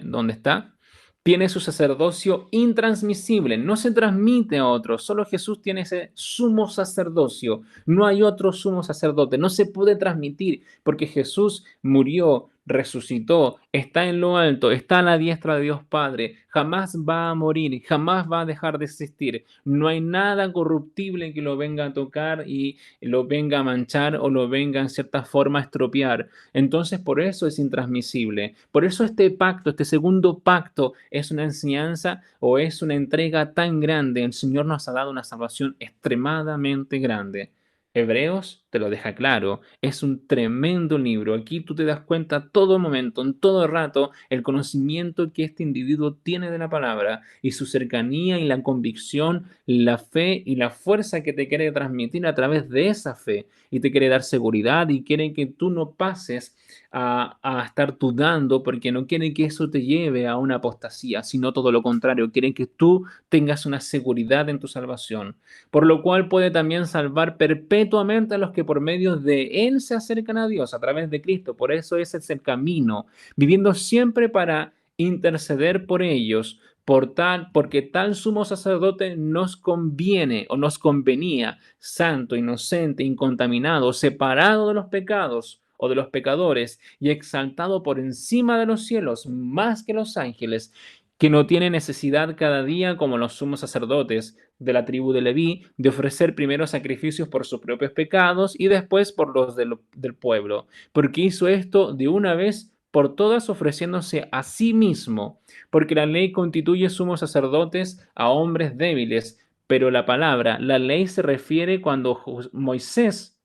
¿dónde está? Tiene su sacerdocio intransmisible, no se transmite a otros, solo Jesús tiene ese sumo sacerdocio, no hay otro sumo sacerdote, no se puede transmitir porque Jesús murió, resucitó, está en lo alto, está a la diestra de Dios Padre, jamás va a morir, jamás va a dejar de existir. No hay nada corruptible que lo venga a tocar y lo venga a manchar o lo venga en cierta forma a estropear. Entonces, por eso es intransmisible. Por eso este pacto, este segundo pacto, es una enseñanza o es una entrega tan grande. El Señor nos ha dado una salvación extremadamente grande. Hebreos te lo deja claro, es un tremendo libro. Aquí tú te das cuenta a todo momento, en todo rato, el conocimiento que este individuo tiene de la palabra y su cercanía y la convicción, la fe y la fuerza que te quiere transmitir a través de esa fe y te quiere dar seguridad y quiere que tú no pases a estar dudando porque no quiere que eso te lleve a una apostasía, sino todo lo contrario, quieren que tú tengas una seguridad en tu salvación, por lo cual puede también salvar perpetuamente a los que por medio de Él se acercan a Dios a través de Cristo. Por eso ese es el camino, viviendo siempre para interceder por ellos, porque tal sumo sacerdote nos conviene o nos convenía, santo, inocente, incontaminado, separado de los pecados o de los pecadores y exaltado por encima de los cielos, más que los ángeles, que no tiene necesidad cada día, como los sumos sacerdotes de la tribu de Leví, de ofrecer primero sacrificios por sus propios pecados y después por los del pueblo, porque hizo esto de una vez por todas ofreciéndose a sí mismo, porque la ley constituye sumos sacerdotes a hombres débiles, pero la ley se refiere cuando Moisés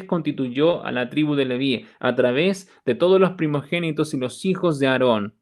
constituyó a la tribu de Leví a través de todos los primogénitos y los hijos de Aarón.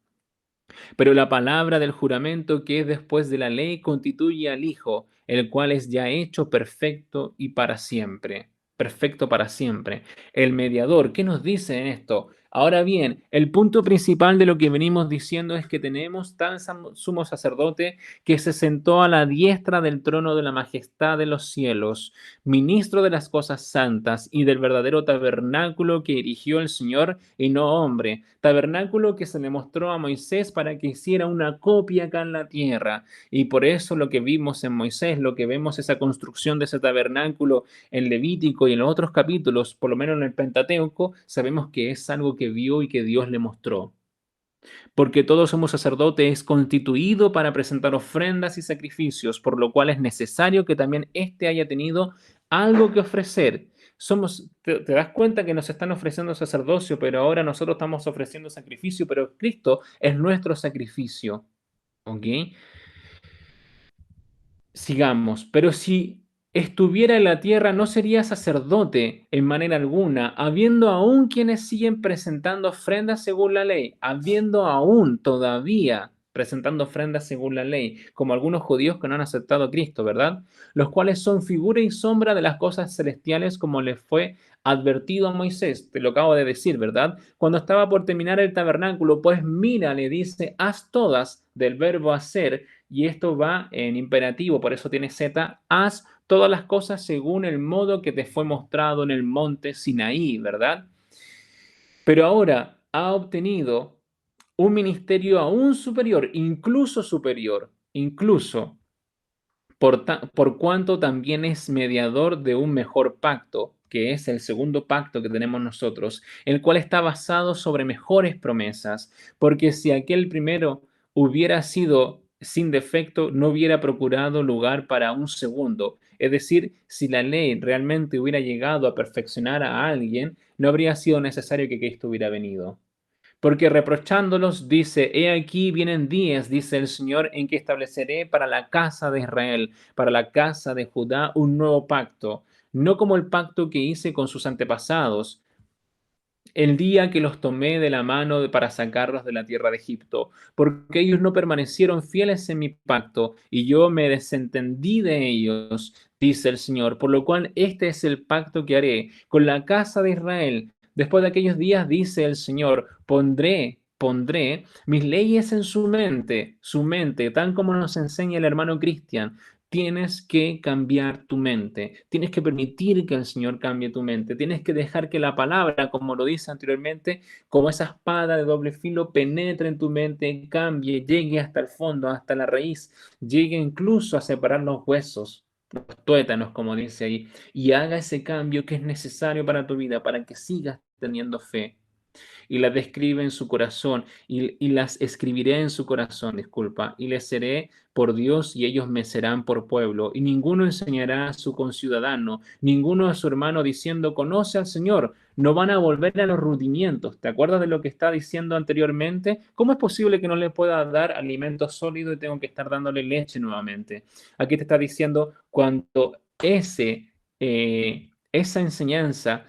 Pero la palabra del juramento que es después de la ley constituye al Hijo, el cual es ya hecho perfecto y para siempre. Perfecto para siempre. El mediador, ¿qué nos dice en esto? Ahora bien, el punto principal de lo que venimos diciendo es que tenemos tan sumo sacerdote que se sentó a la diestra del trono de la majestad de los cielos, ministro de las cosas santas y del verdadero tabernáculo que erigió el Señor y no hombre, tabernáculo que se le mostró a Moisés para que hiciera una copia acá en la tierra. Y por eso lo que vimos en Moisés, lo que vemos esa construcción de ese tabernáculo en Levítico y en los otros capítulos, por lo menos en el Pentateuco, sabemos que es algo que vio y que Dios le mostró, porque todo sumo sacerdote es constituido para presentar ofrendas y sacrificios, por lo cual es necesario que también éste haya tenido algo que ofrecer. Te das cuenta que nos están ofreciendo sacerdocio, pero ahora nosotros estamos ofreciendo sacrificio, pero Cristo es nuestro sacrificio. ¿Ok? Sigamos, pero si estuviera en la tierra no sería sacerdote en manera alguna, habiendo aún quienes siguen presentando ofrendas según la ley, habiendo aún todavía presentando ofrendas según la ley, como algunos judíos que no han aceptado a Cristo, ¿verdad? Los cuales son figura y sombra de las cosas celestiales como les fue advertido a Moisés, te lo acabo de decir, ¿verdad? Cuando estaba por terminar el tabernáculo, pues mira, le dice, haz todas del verbo hacer, y esto va en imperativo, por eso tiene Z, haz todas las cosas según el modo que te fue mostrado en el monte Sinaí, ¿verdad? Pero ahora ha obtenido un ministerio aún superior, incluso por cuanto también es mediador de un mejor pacto, que es el segundo pacto que tenemos nosotros, el cual está basado sobre mejores promesas, porque si aquel primero hubiera sido sin defecto, no hubiera procurado lugar para un segundo. Es decir, si la ley realmente hubiera llegado a perfeccionar a alguien, no habría sido necesario que Cristo hubiera venido. Porque reprochándolos dice, he aquí vienen días, dice el Señor, en que estableceré para la casa de Israel, para la casa de Judá, un nuevo pacto, no como el pacto que hice con sus antepasados, el día que los tomé de la mano para sacarlos de la tierra de Egipto, porque ellos no permanecieron fieles en mi pacto, y yo me desentendí de ellos, dice el Señor, por lo cual este es el pacto que haré con la casa de Israel. Después de aquellos días, dice el Señor, pondré mis leyes en su mente, tal como nos enseña el hermano Cristian. Tienes que cambiar tu mente, tienes que permitir que el Señor cambie tu mente, tienes que dejar que la palabra, como lo dice anteriormente, como esa espada de doble filo, penetre en tu mente, cambie, llegue hasta el fondo, hasta la raíz, llegue incluso a separar los huesos, los tuétanos, como dice ahí, y haga ese cambio que es necesario para tu vida, para que sigas teniendo fe. y las describe en su corazón, y las escribiré en su corazón, disculpa, y les seré por Dios y ellos me serán por pueblo, y ninguno enseñará a su conciudadano, ninguno a su hermano diciendo, conoce al Señor, no van a volver a los rudimientos. ¿Te acuerdas de lo que está diciendo anteriormente? ¿Cómo es posible que no le pueda dar alimento sólido y tengo que estar dándole leche nuevamente? Aquí te está diciendo, cuando esa enseñanza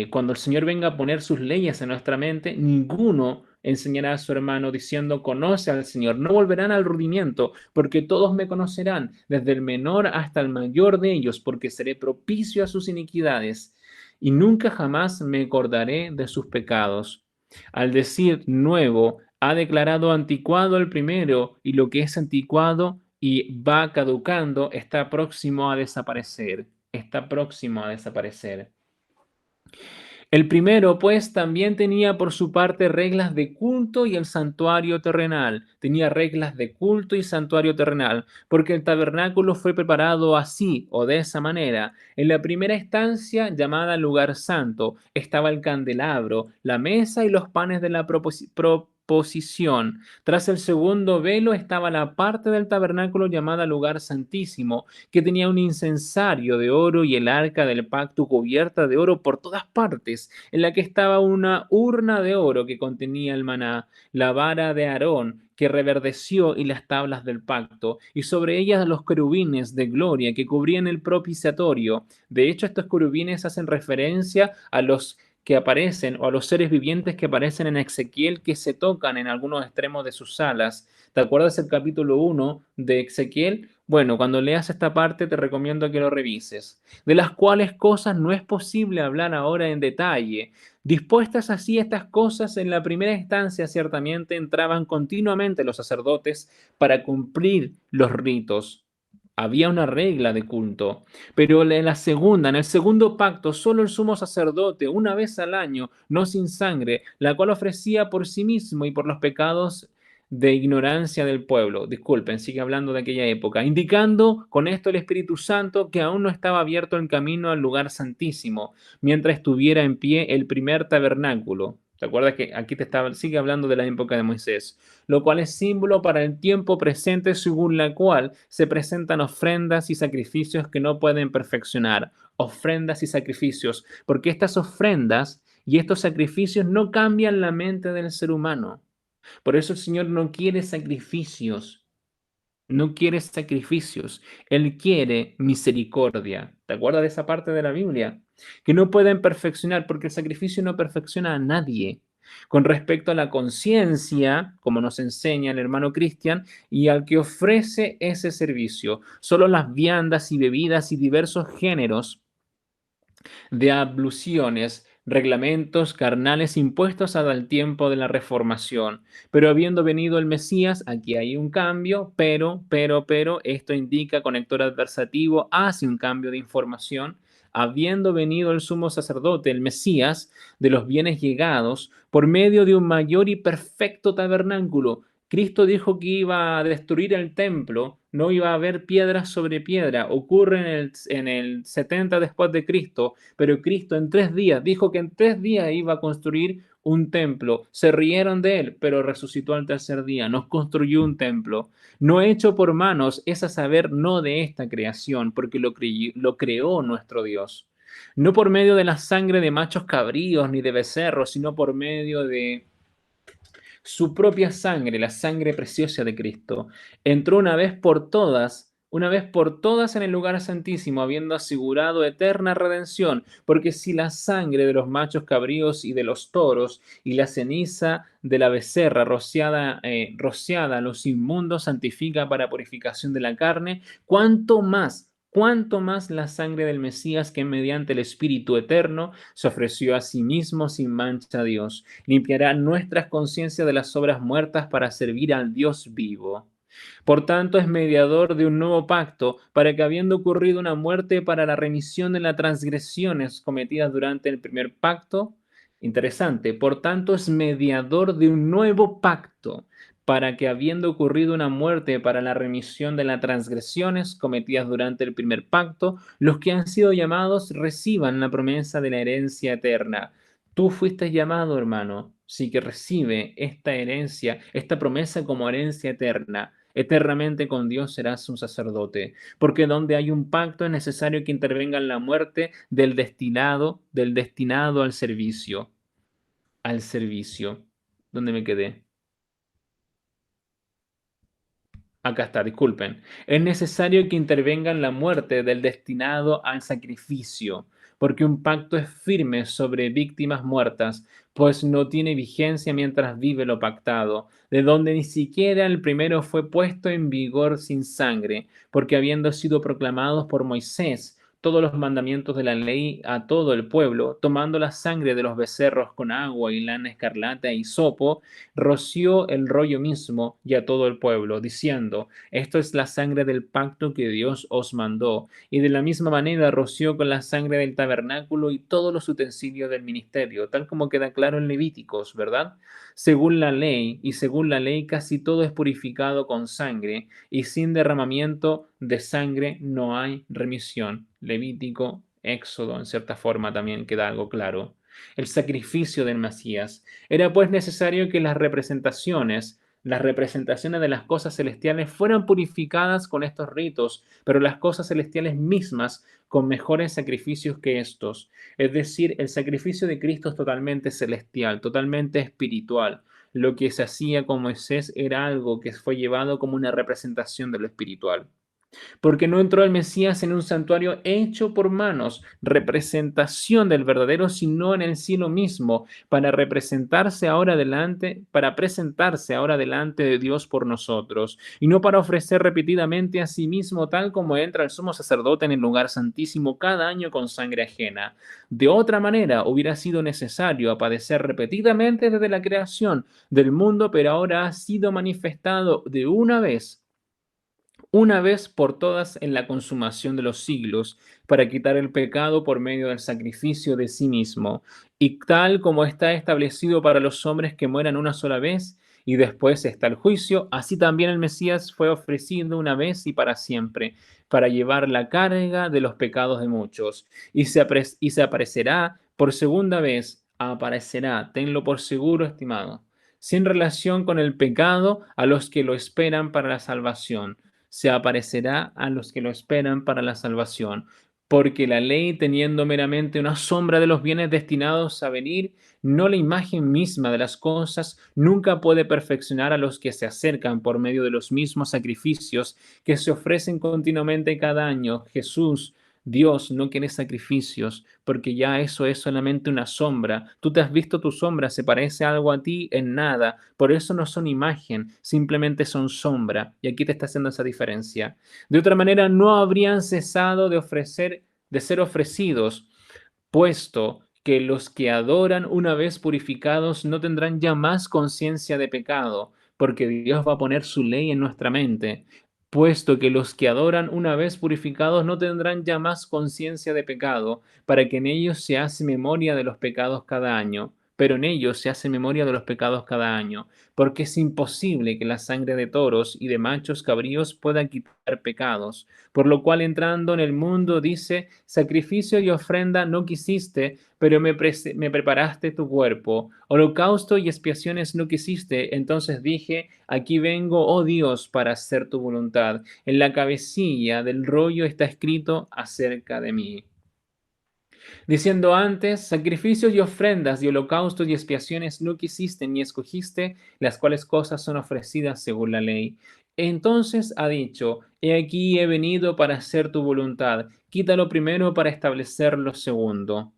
cuando el Señor venga a poner sus leyes en nuestra mente, ninguno enseñará a su hermano diciendo, conoce al Señor. No volverán al rudimiento, porque todos me conocerán, desde el menor hasta el mayor de ellos, porque seré propicio a sus iniquidades y nunca jamás me acordaré de sus pecados. Al decir nuevo, ha declarado anticuado el primero, y lo que es anticuado y va caducando está próximo a desaparecer. Está próximo a desaparecer. El primero, pues, también tenía por su parte reglas de culto y el santuario terrenal. Tenía reglas de culto y santuario terrenal, porque el tabernáculo fue preparado así o de esa manera. En la primera estancia, llamada lugar santo, estaba el candelabro, la mesa y los panes de la proposición. Tras el segundo velo estaba la parte del tabernáculo llamada lugar santísimo, que tenía un incensario de oro y el arca del pacto cubierta de oro por todas partes, en la que estaba una urna de oro que contenía el maná, la vara de Aarón que reverdeció y las tablas del pacto, y sobre ellas los querubines de gloria que cubrían el propiciatorio. De hecho, estos querubines hacen referencia a los que aparecen o a los seres vivientes que aparecen en Ezequiel que se tocan en algunos extremos de sus alas. ¿Te acuerdas el capítulo 1 de Ezequiel? Bueno, cuando leas esta parte te recomiendo que lo revises, de las cuales cosas no es posible hablar ahora en detalle. Dispuestas así estas cosas, en la primera instancia ciertamente entraban continuamente los sacerdotes para cumplir los ritos. Había una regla de culto, pero en la segunda, en el segundo pacto, solo el sumo sacerdote, una vez al año, no sin sangre, la cual ofrecía por sí mismo y por los pecados de ignorancia del pueblo. Disculpen, sigue hablando de aquella época, indicando con esto el Espíritu Santo que aún no estaba abierto el camino al lugar santísimo, mientras estuviera en pie el primer tabernáculo. ¿Te acuerdas que aquí sigue hablando de la época de Moisés? Lo cual es símbolo para el tiempo presente, según la cual se presentan ofrendas y sacrificios que no pueden perfeccionar. Ofrendas y sacrificios, porque estas ofrendas y estos sacrificios no cambian la mente del ser humano. Por eso el Señor no quiere sacrificios, no quiere sacrificios, Él quiere misericordia. ¿Te acuerdas de esa parte de la Biblia? Que no pueden perfeccionar, porque el sacrificio no perfecciona a nadie. Con respecto a la conciencia, como nos enseña el hermano Cristian, y al que ofrece ese servicio, solo las viandas y bebidas y diversos géneros de abluciones, reglamentos carnales impuestos al tiempo de la reformación. Pero habiendo venido el Mesías, aquí hay un cambio, pero, esto indica conector adversativo, hace un cambio de información. Habiendo venido el sumo sacerdote, el Mesías, de los bienes llegados, por medio de un mayor y perfecto tabernáculo, Cristo dijo que iba a destruir el templo, no iba a haber piedra sobre piedra. Ocurre en el 70 después de Cristo, pero Cristo en 3 días dijo que en 3 días iba a construir un templo. Se rieron de él, pero resucitó al tercer día. Nos construyó un templo, no hecho por manos, es a saber, no de esta creación, porque lo creó nuestro Dios. No por medio de la sangre de machos cabríos ni de becerros, sino por medio de su propia sangre, la sangre preciosa de Cristo, entró una vez por todas en el lugar santísimo, habiendo asegurado eterna redención, porque si la sangre de los machos cabríos y de los toros y la ceniza de la becerra rociada a los inmundos santifica para purificación de la carne, cuánto más la sangre del Mesías que mediante el Espíritu eterno se ofreció a sí mismo sin mancha a Dios, limpiará nuestras conciencias de las obras muertas para servir al Dios vivo. Por tanto, es mediador de un nuevo pacto, para que habiendo ocurrido una muerte para la remisión de las transgresiones cometidas durante el primer pacto, interesante, por tanto es mediador de un nuevo pacto, para que habiendo ocurrido una muerte para la remisión de las transgresiones cometidas durante el primer pacto, los que han sido llamados reciban la promesa de la herencia eterna. Tú fuiste llamado, hermano, sí que recibe esta herencia, esta promesa como herencia eterna. Eternamente con Dios serás un sacerdote, porque donde hay un pacto es necesario que intervenga en la muerte del destinado al servicio. Al servicio. ¿Dónde me quedé? Acá está, disculpen. Es necesario que intervenga en la muerte del destinado al sacrificio, porque un pacto es firme sobre víctimas muertas, pues no tiene vigencia mientras vive lo pactado, de donde ni siquiera el primero fue puesto en vigor sin sangre, porque habiendo sido proclamados por Moisés todos los mandamientos de la ley a todo el pueblo, tomando la sangre de los becerros con agua y lana escarlata y sopo, roció el rollo mismo y a todo el pueblo, diciendo, esto es la sangre del pacto que Dios os mandó. Y de la misma manera roció con la sangre del tabernáculo y todos los utensilios del ministerio, tal como queda claro en Levíticos, ¿verdad? Según la ley, y según la ley casi todo es purificado con sangre, y sin derramamiento de sangre no hay remisión. Levítico, Éxodo, en cierta forma también queda algo claro. El sacrificio del Mesías. Era pues necesario que las representaciones de las cosas celestiales fueran purificadas con estos ritos, pero las cosas celestiales mismas con mejores sacrificios que estos. Es decir, el sacrificio de Cristo es totalmente celestial, totalmente espiritual. Lo que se hacía con Moisés era algo que fue llevado como una representación de lo espiritual, porque no entró el Mesías en un santuario hecho por manos, representación del verdadero, sino en el cielo mismo, para presentarse ahora delante de Dios por nosotros, y no para ofrecer repetidamente a sí mismo, tal como entra el sumo sacerdote en el lugar santísimo cada año con sangre ajena. De otra manera, hubiera sido necesario padecer repetidamente desde la creación del mundo, pero ahora ha sido manifestado de una vez por todas en la consumación de los siglos, para quitar el pecado por medio del sacrificio de sí mismo, y tal como está establecido para los hombres que mueran una sola vez, y después está el juicio, así también el Mesías fue ofrecido una vez y para siempre, para llevar la carga de los pecados de muchos, y se aparecerá por segunda vez, aparecerá, tenlo por seguro, estimado, sin relación con el pecado a los que lo esperan para la salvación, se aparecerá a los que lo esperan para la salvación, porque la ley, teniendo meramente una sombra de los bienes destinados a venir, no la imagen misma de las cosas, nunca puede perfeccionar a los que se acercan por medio de los mismos sacrificios que se ofrecen continuamente cada año. Jesús, Dios, no quiere sacrificios, porque ya eso es solamente una sombra. Tú te has visto tu sombra, se parece algo a ti en nada. Por eso no son imagen, simplemente son sombra. Y aquí te está haciendo esa diferencia. De otra manera, no habrían cesado de ser ofrecidos, puesto que los que adoran una vez purificados no tendrán ya más conciencia de pecado, porque Dios va a poner su ley en nuestra mente. Puesto que los que adoran una vez purificados no tendrán ya más conciencia de pecado, para que en ellos se hace memoria de los pecados cada año, pero en ellos se hace memoria de los pecados cada año, porque es imposible que la sangre de toros y de machos cabríos pueda quitar pecados, por lo cual entrando en el mundo dice, sacrificio y ofrenda no quisiste, pero me preparaste tu cuerpo, holocausto y expiaciones no quisiste, entonces dije, aquí vengo, oh Dios, para hacer tu voluntad. En la cabecilla del rollo está escrito acerca de mí, diciendo antes, sacrificios y ofrendas y holocaustos y expiaciones no quisiste ni escogiste, las cuales cosas son ofrecidas según la ley. Entonces ha dicho, he aquí he venido para hacer tu voluntad, quítalo primero para establecer lo segundo.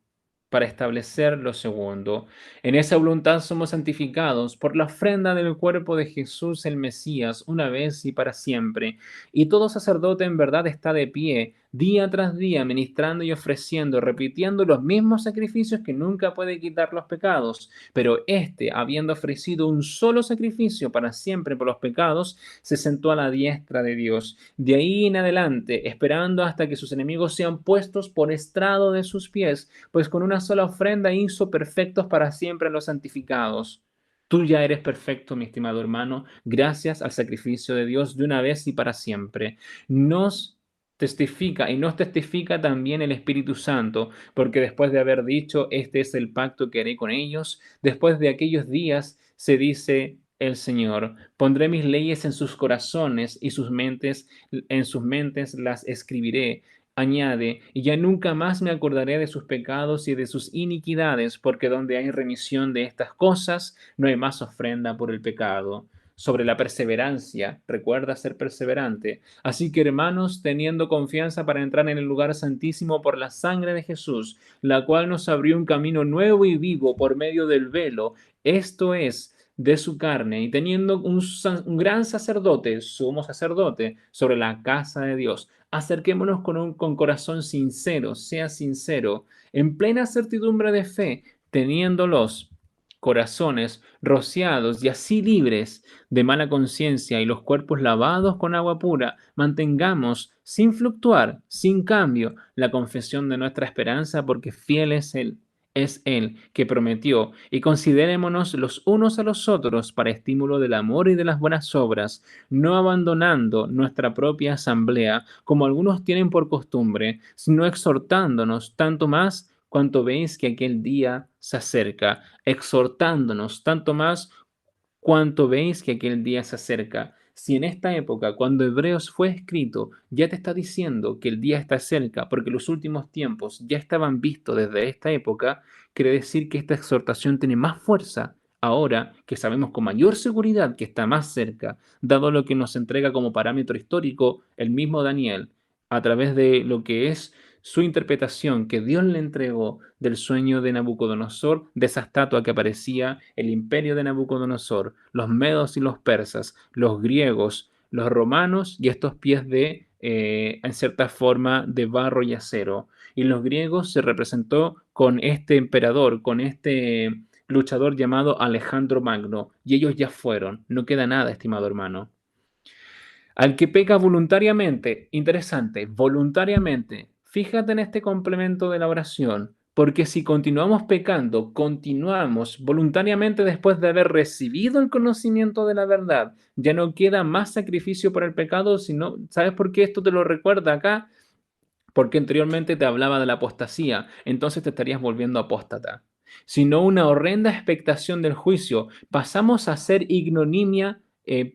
Para establecer lo segundo. En esa voluntad somos santificados por la ofrenda del cuerpo de Jesús el Mesías, una vez y para siempre. Y todo sacerdote en verdad está de pie, día tras día, ministrando y ofreciendo, repitiendo los mismos sacrificios que nunca puede quitar los pecados. Pero éste, habiendo ofrecido un solo sacrificio para siempre por los pecados, se sentó a la diestra de Dios. De ahí en adelante, esperando hasta que sus enemigos sean puestos por estrado de sus pies, pues con una sola ofrenda hizo perfectos para siempre a los santificados. Tú ya eres perfecto, mi estimado hermano, gracias al sacrificio de Dios de una vez y para siempre. Nos testifica y nos testifica también el Espíritu Santo, porque después de haber dicho, este es el pacto que haré con ellos, después de aquellos días se dice el Señor, pondré mis leyes en sus corazones y en sus mentes las escribiré. Añade, y ya nunca más me acordaré de sus pecados y de sus iniquidades, porque donde hay remisión de estas cosas, no hay más ofrenda por el pecado. Sobre la perseverancia, recuerda ser perseverante. Así que hermanos, teniendo confianza para entrar en el lugar santísimo por la sangre de Jesús, la cual nos abrió un camino nuevo y vivo por medio del velo, esto es, de su carne, y teniendo un gran sacerdote, sumo sacerdote, sobre la casa de Dios, acerquémonos con corazón sincero, sea sincero, en plena certidumbre de fe, teniendo los corazones rociados y así libres de mala conciencia y los cuerpos lavados con agua pura, mantengamos sin fluctuar, sin cambio, la confesión de nuestra esperanza, porque fiel es Él que prometió, y considerémonos los unos a los otros para estímulo del amor y de las buenas obras, no abandonando nuestra propia asamblea, como algunos tienen por costumbre, sino exhortándonos tanto más cuanto veis que aquel día se acerca, exhortándonos tanto más cuanto veis que aquel día se acerca. Si en esta época, cuando Hebreos fue escrito, ya te está diciendo que el día está cerca, porque los últimos tiempos ya estaban vistos desde esta época, quiere decir que esta exhortación tiene más fuerza ahora que sabemos con mayor seguridad que está más cerca, dado lo que nos entrega como parámetro histórico el mismo Daniel, a través de lo que es su interpretación que Dios le entregó del sueño de Nabucodonosor, de esa estatua que aparecía el imperio de Nabucodonosor, los medos y los persas, los griegos, los romanos y estos pies en cierta forma, de barro y acero. Y los griegos se representó con este emperador, con este luchador llamado Alejandro Magno, y ellos ya fueron. No queda nada, estimado hermano. Al que peca voluntariamente, interesante, voluntariamente, fíjate en este complemento de la oración, porque si continuamos pecando, continuamos voluntariamente después de haber recibido el conocimiento de la verdad, ya no queda más sacrificio por el pecado, sino, ¿sabes por qué esto te lo recuerda acá? Porque anteriormente te hablaba de la apostasía, entonces te estarías volviendo apóstata. Sino una horrenda expectación del juicio, pasamos a ser ignominia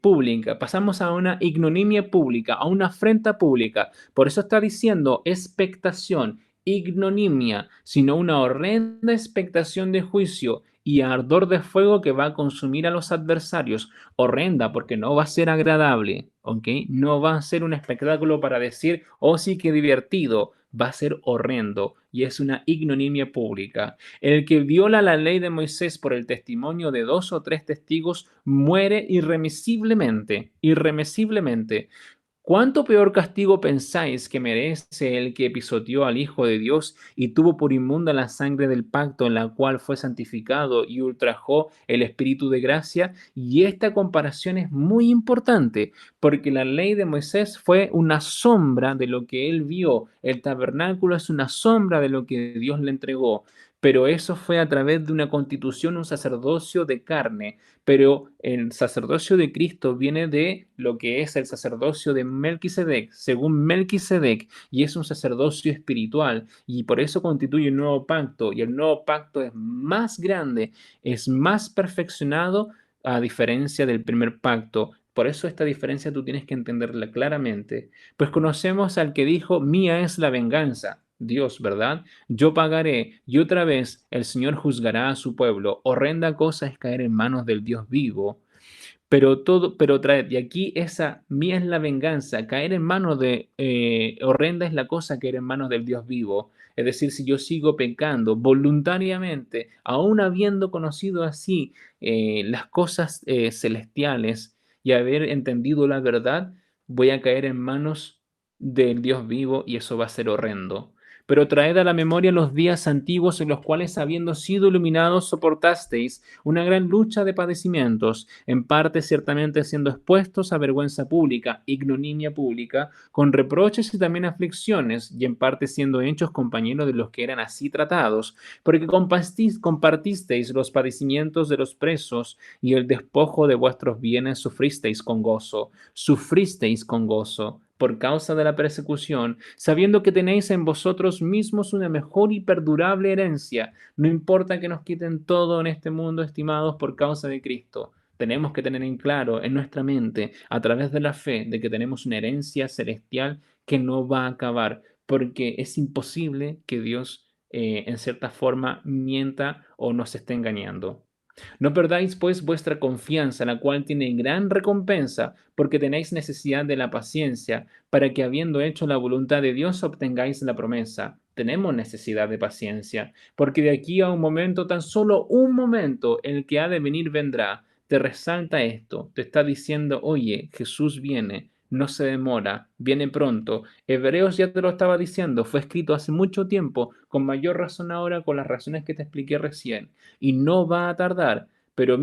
pública, pasamos a una ignominia pública, a una afrenta pública. Por eso está diciendo expectación, ignominia, sino una horrenda expectación de juicio y ardor de fuego que va a consumir a los adversarios. Horrenda porque no va a ser agradable, ¿ok? No va a ser un espectáculo para decir, oh sí, qué divertido. Va a ser horrendo y es una ignominia pública. El que viola la ley de Moisés por el testimonio de dos o tres testigos muere irremisiblemente, irremisiblemente. ¿Cuánto peor castigo pensáis que merece el que pisoteó al Hijo de Dios y tuvo por inmunda la sangre del pacto en la cual fue santificado y ultrajó el Espíritu de gracia? Y esta comparación es muy importante porque la ley de Moisés fue una sombra de lo que él vio. El tabernáculo es una sombra de lo que Dios le entregó. Pero eso fue a través de una constitución, un sacerdocio de carne. Pero el sacerdocio de Cristo viene de lo que es el sacerdocio de Melquisedec, según Melquisedec, y es un sacerdocio espiritual, y por eso constituye un nuevo pacto, y el nuevo pacto es más grande, es más perfeccionado a diferencia del primer pacto. Por eso esta diferencia tú tienes que entenderla claramente, pues conocemos al que dijo, mía es la venganza. Dios, ¿verdad? Yo pagaré, y otra vez el Señor juzgará a su pueblo. Horrenda cosa es caer en manos del Dios vivo, pero traed, y aquí esa mía es la venganza, caer en manos horrenda es la cosa, caer en manos del Dios vivo. Es decir, si yo sigo pecando voluntariamente, aún habiendo conocido así las cosas celestiales y haber entendido la verdad, voy a caer en manos del Dios vivo y eso va a ser horrendo. Pero traed a la memoria los días antiguos en los cuales, habiendo sido iluminados, soportasteis una gran lucha de padecimientos, en parte ciertamente siendo expuestos a vergüenza pública, ignominia pública, con reproches y también aflicciones, y en parte siendo hechos compañeros de los que eran así tratados, porque compartisteis los padecimientos de los presos y el despojo de vuestros bienes sufristeis con gozo, por causa de la persecución, sabiendo que tenéis en vosotros mismos una mejor y perdurable herencia. No importa que nos quiten todo en este mundo, estimados, por causa de Cristo. Tenemos que tener en claro en nuestra mente, a través de la fe, de que tenemos una herencia celestial que no va a acabar, porque es imposible que Dios, en cierta forma, mienta o nos esté engañando. No perdáis, pues, vuestra confianza, la cual tiene gran recompensa, porque tenéis necesidad de la paciencia, para que, habiendo hecho la voluntad de Dios, obtengáis la promesa. Tenemos necesidad de paciencia, porque de aquí a un momento, tan solo un momento, el que ha de venir vendrá. Te resalta esto, te está diciendo, oye, Jesús viene, no se demora, viene pronto. Hebreos ya te lo estaba diciendo, fue escrito hace mucho tiempo, con mayor razón ahora con las razones que te expliqué recién, y no va a tardar, pero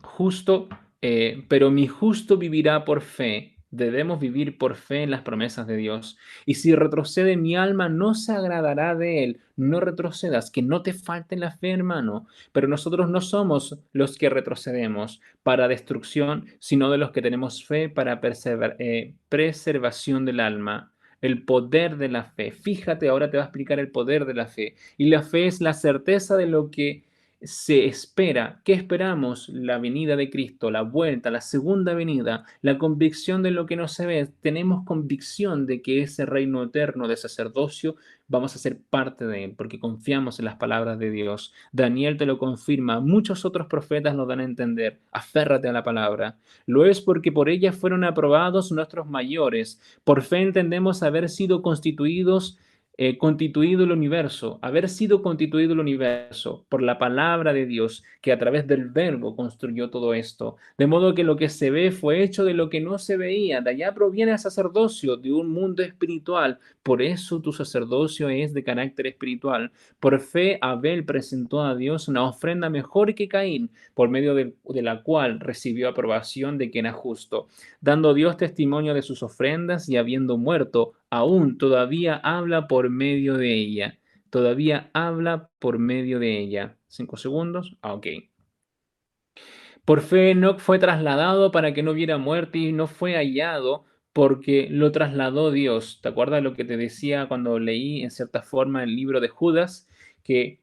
justo, pero mi justo vivirá por fe. Debemos vivir por fe en las promesas de Dios. Y si retrocede mi alma, no se agradará de él. No retrocedas, que no te falte la fe, hermano. Pero nosotros no somos los que retrocedemos para destrucción, sino de los que tenemos fe para preservación del alma. El poder de la fe. Fíjate, ahora te va a explicar el poder de la fe. Y la fe es la certeza de lo que se espera. ¿Qué esperamos? La venida de Cristo, la vuelta, la segunda venida, la convicción de lo que no se ve. Tenemos convicción de que ese reino eterno de sacerdocio vamos a ser parte de él, porque confiamos en las palabras de Dios. Daniel te lo confirma, muchos otros profetas lo dan a entender. Aférrate a la palabra. Lo es porque por ella fueron aprobados nuestros mayores. Por fe entendemos haber sido constituido el universo, haber sido constituido el universo por la palabra de Dios, que a través del verbo construyó todo esto. De modo que lo que se ve fue hecho de lo que no se veía. De allá proviene el sacerdocio, de un mundo espiritual. Por eso tu sacerdocio es de carácter espiritual. Por fe, Abel presentó a Dios una ofrenda mejor que Caín, por medio de la cual recibió aprobación de que era justo, dando Dios testimonio de sus ofrendas, y habiendo muerto, aún todavía habla por medio de ella. Todavía habla por medio de ella. 5 segundos. Ok. Por fe Enoc fue trasladado para que no viera muerte y no fue hallado porque lo trasladó Dios. ¿Te acuerdas lo que te decía cuando leí en cierta forma el libro de Judas? Que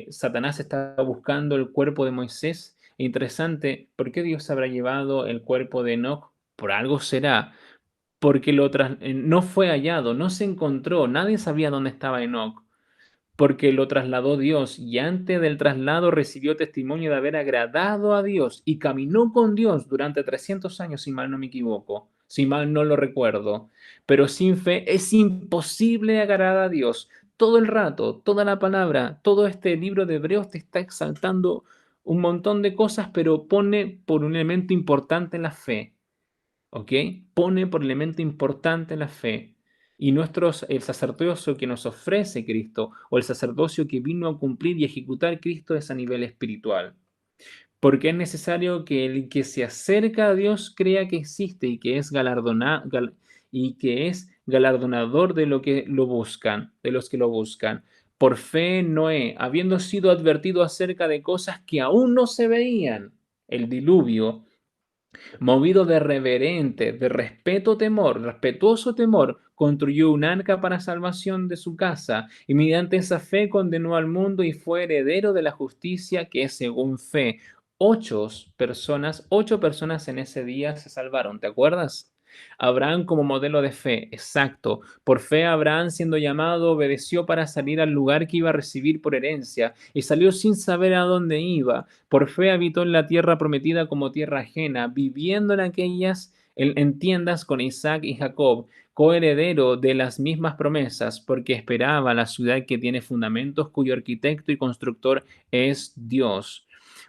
Satanás estaba buscando el cuerpo de Moisés. Interesante, ¿por qué Dios habrá llevado el cuerpo de Enoc? Por algo será, porque no fue hallado, no se encontró, nadie sabía dónde estaba Enoc, porque lo trasladó Dios, y antes del traslado recibió testimonio de haber agradado a Dios y caminó con Dios durante 300 años, si mal no me equivoco, si mal no lo recuerdo. Pero sin fe es imposible agradar a Dios. Todo el rato, toda la palabra, todo este libro de Hebreos te está exaltando un montón de cosas, pero pone por un elemento importante la fe. ¿Ok? Pone por elemento importante la fe. Y el sacerdocio que nos ofrece Cristo, o el sacerdocio que vino a cumplir y ejecutar Cristo, es a nivel espiritual. Porque es necesario que el que se acerca a Dios crea que existe y que es galardonador de lo que lo buscan, de los que lo buscan. Por fe, Noé, habiendo sido advertido acerca de cosas que aún no se veían, el diluvio, movido de respetuoso temor, construyó un arca para salvación de su casa, y mediante esa fe condenó al mundo y fue heredero de la justicia que es según fe. Ocho personas en ese día se salvaron, ¿te acuerdas? Abraham como modelo de fe, exacto. Por fe Abraham, siendo llamado, obedeció para salir al lugar que iba a recibir por herencia, y salió sin saber a dónde iba. Por fe habitó en la tierra prometida como tierra ajena, viviendo en tiendas con Isaac y Jacob, coheredero de las mismas promesas, porque esperaba la ciudad que tiene fundamentos, cuyo arquitecto y constructor es Dios.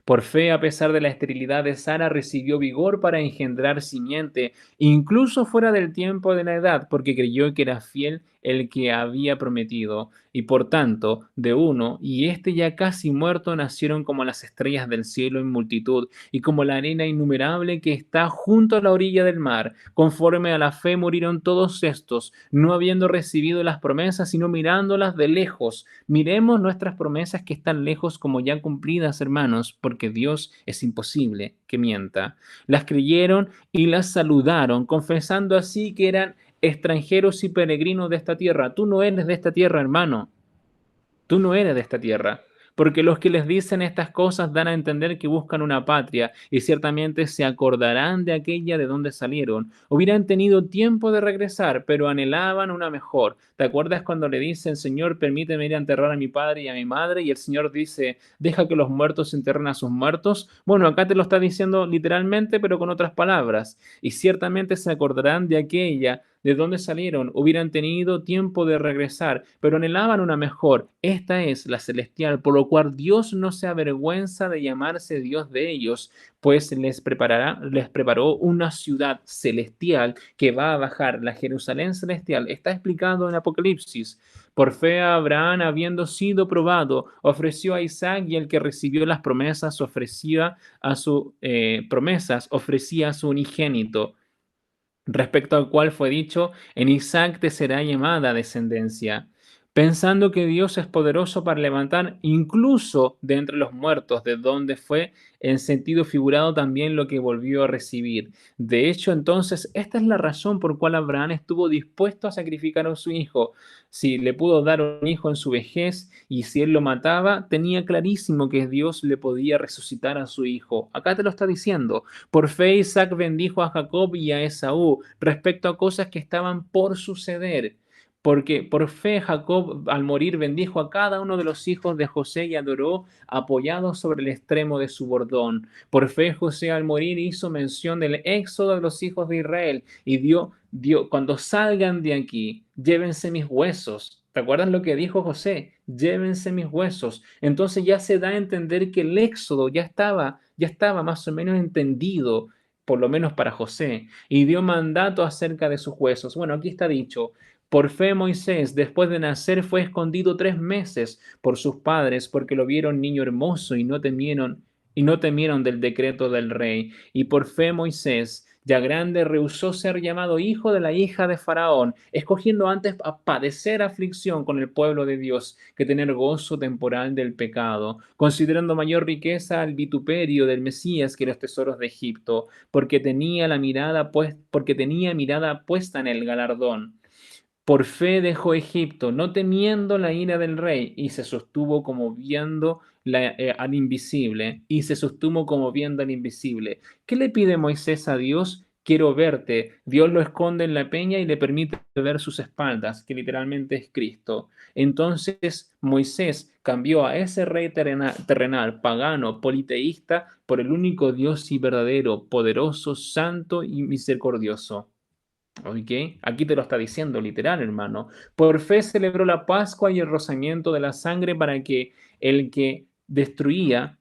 Por fe, a pesar de la esterilidad de Sara, recibió vigor para engendrar simiente, incluso fuera del tiempo de la edad, porque creyó que era fiel el que había prometido. y por tanto de uno, y este ya casi muerto, nacieron como las estrellas del cielo en multitud, y como la arena innumerable que está junto a la orilla del mar. Conforme a la fe murieron todos estos, no habiendo recibido las promesas, sino mirándolas de lejos. Miremos nuestras promesas que están lejos como ya cumplidas, hermanos, porque Dios es imposible que mienta. Las creyeron y las saludaron, confesando así que eran extranjeros y peregrinos de esta tierra. Tú no eres de esta tierra, hermano. Tú no eres de esta tierra, porque los que les dicen estas cosas dan a entender que buscan una patria, y ciertamente se acordarán de aquella de donde salieron. Hubieran tenido tiempo de regresar, pero anhelaban una mejor. ¿Te acuerdas cuando le dicen, Señor, permíteme ir a enterrar a mi padre y a mi madre? Y el Señor dice, deja que los muertos enterren a sus muertos. Bueno, acá te lo está diciendo literalmente, pero con otras palabras. Y ciertamente se acordarán de aquella de dónde salieron, hubieran tenido tiempo de regresar, pero anhelaban una mejor. Esta es la celestial, por lo cual Dios no se avergüenza de llamarse Dios de ellos, pues les preparó una ciudad celestial que va a bajar. La Jerusalén celestial está explicado en Apocalipsis. Por fe Abraham, habiendo sido probado, ofreció a Isaac, y el que recibió las promesas ofrecía a su unigénito, respecto al cual fue dicho, en Isaac te será llamada descendencia, pensando que Dios es poderoso para levantar incluso de entre los muertos, de donde fue en sentido figurado también lo que volvió a recibir. De hecho, entonces, esta es la razón por cual Abraham estuvo dispuesto a sacrificar a su hijo. Si le pudo dar un hijo en su vejez y si él lo mataba, tenía clarísimo que Dios le podía resucitar a su hijo. Acá te lo está diciendo. Por fe Isaac bendijo a Jacob y a Esaú respecto a cosas que estaban por suceder. Porque por fe Jacob al morir bendijo a cada uno de los hijos de José y adoró apoyado sobre el extremo de su bordón. Por fe José al morir hizo mención del éxodo de los hijos de Israel y dio, cuando salgan de aquí, llévense mis huesos. ¿Te acuerdas lo que dijo José? Llévense mis huesos. Entonces ya se da a entender que el éxodo ya estaba más o menos entendido, por lo menos para José, y dio mandato acerca de sus huesos. Bueno, aquí está dicho, por fe Moisés, después de nacer, fue escondido 3 meses por sus padres, porque lo vieron niño hermoso y no temieron del decreto del rey. Y por fe Moisés, ya grande, rehusó ser llamado hijo de la hija de Faraón, escogiendo antes a padecer aflicción con el pueblo de Dios que tener gozo temporal del pecado, considerando mayor riqueza el vituperio del Mesías que los tesoros de Egipto, porque tenía mirada puesta en el galardón. Por fe dejó Egipto, no temiendo la ira del rey, y se sostuvo como viendo al invisible, y se sostuvo como viendo al invisible. ¿Qué le pide Moisés a Dios? Quiero verte. Dios lo esconde en la peña y le permite ver sus espaldas, que literalmente es Cristo. Entonces Moisés cambió a ese rey terrenal, pagano, politeísta, por el único Dios y verdadero, poderoso, santo y misericordioso. ¿Ok? Aquí te lo está diciendo literal, hermano. Por fe celebró la Pascua y el rozamiento de la sangre para que el que destruía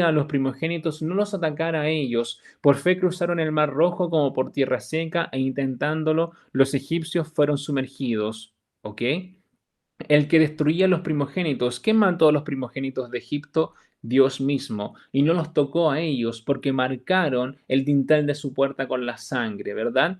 a los primogénitos no los atacara a ellos. Por fe cruzaron el mar rojo como por tierra seca e intentándolo, los egipcios fueron sumergidos. ¿Ok? El que destruía los primogénitos. ¿Quién mató a los primogénitos de Egipto? Dios mismo. Y no los tocó a ellos porque marcaron el dintel de su puerta con la sangre, ¿verdad?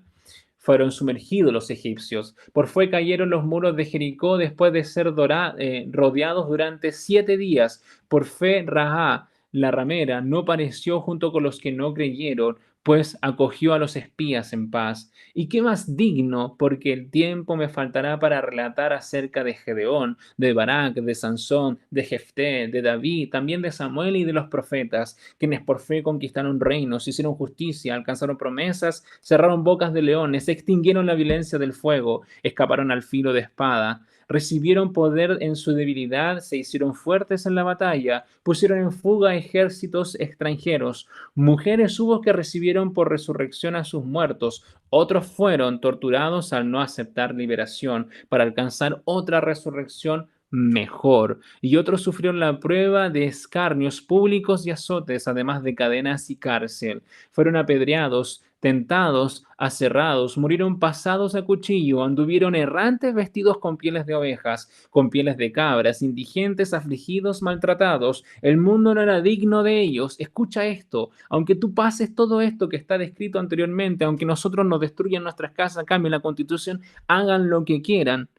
Fueron sumergidos los egipcios. Por fe cayeron los muros de Jericó después de ser rodeados durante 7 días. Por fe Rahab, la ramera, no pareció junto con los que no creyeron, pues acogió a los espías en paz. ¿Y qué más digno? Porque el tiempo me faltará para relatar acerca de Gedeón, de Barak, de Sansón, de Jefté, de David, también de Samuel y de los profetas, quienes por fe conquistaron reinos, hicieron justicia, alcanzaron promesas, cerraron bocas de leones, extinguieron la violencia del fuego, escaparon al filo de espada. Recibieron poder en su debilidad, se hicieron fuertes en la batalla, pusieron en fuga ejércitos extranjeros. Mujeres hubo que recibieron por resurrección a sus muertos, otros fueron torturados al no aceptar liberación para alcanzar otra resurrección mejor, y otros sufrieron la prueba de escarnios públicos y azotes, además de cadenas y cárcel. Fueron apedreados, tentados, aserrados, murieron pasados a cuchillo, anduvieron errantes vestidos con pieles de ovejas, con pieles de cabras, indigentes, afligidos, maltratados. El mundo no era digno de ellos. Escucha esto, aunque tú pases todo esto que está descrito anteriormente, aunque nosotros nos destruyan nuestras casas, cambien la constitución, hagan lo que quieran,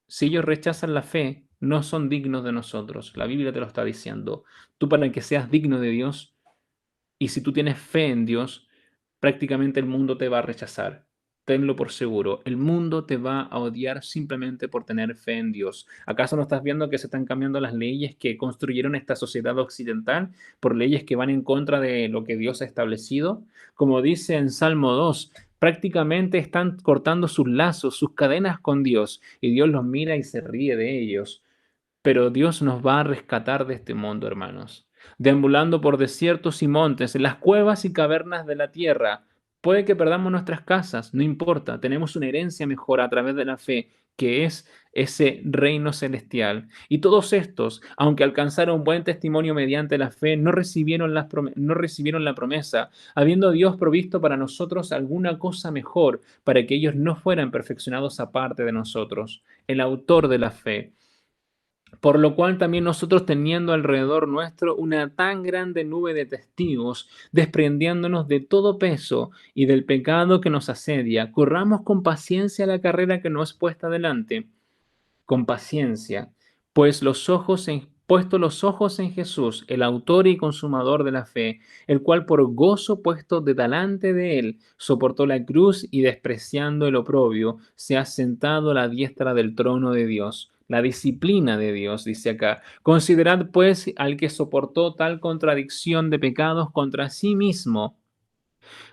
si ellos rechazan la fe, no son dignos de nosotros. La Biblia te lo está diciendo. Tú para que seas digno de Dios, y si tú tienes fe en Dios, prácticamente el mundo te va a rechazar. Tenlo por seguro. El mundo te va a odiar simplemente por tener fe en Dios. ¿Acaso no estás viendo que se están cambiando las leyes que construyeron esta sociedad occidental por leyes que van en contra de lo que Dios ha establecido? Como dice en Salmo 2, prácticamente están cortando sus lazos, sus cadenas con Dios, y Dios los mira y se ríe de ellos. Pero Dios nos va a rescatar de este mundo, hermanos. Deambulando por desiertos y montes, en las cuevas y cavernas de la tierra. Puede que perdamos nuestras casas, no importa. Tenemos una herencia mejor a través de la fe, que es ese reino celestial. Y todos estos, aunque alcanzaron buen testimonio mediante la fe, no recibieron la promesa, habiendo Dios provisto para nosotros alguna cosa mejor, para que ellos no fueran perfeccionados aparte de nosotros. El autor de la fe. Por lo cual también nosotros teniendo alrededor nuestro una tan grande nube de testigos, desprendiéndonos de todo peso y del pecado que nos asedia, corramos con paciencia la carrera que nos es puesta delante, con paciencia, pues puesto los ojos en Jesús, el autor y consumador de la fe, el cual por gozo puesto de delante de él, soportó la cruz y despreciando el oprobio, se ha sentado a la diestra del trono de Dios. La disciplina de Dios, dice acá. Considerad pues al que soportó tal contradicción de pecados contra sí mismo,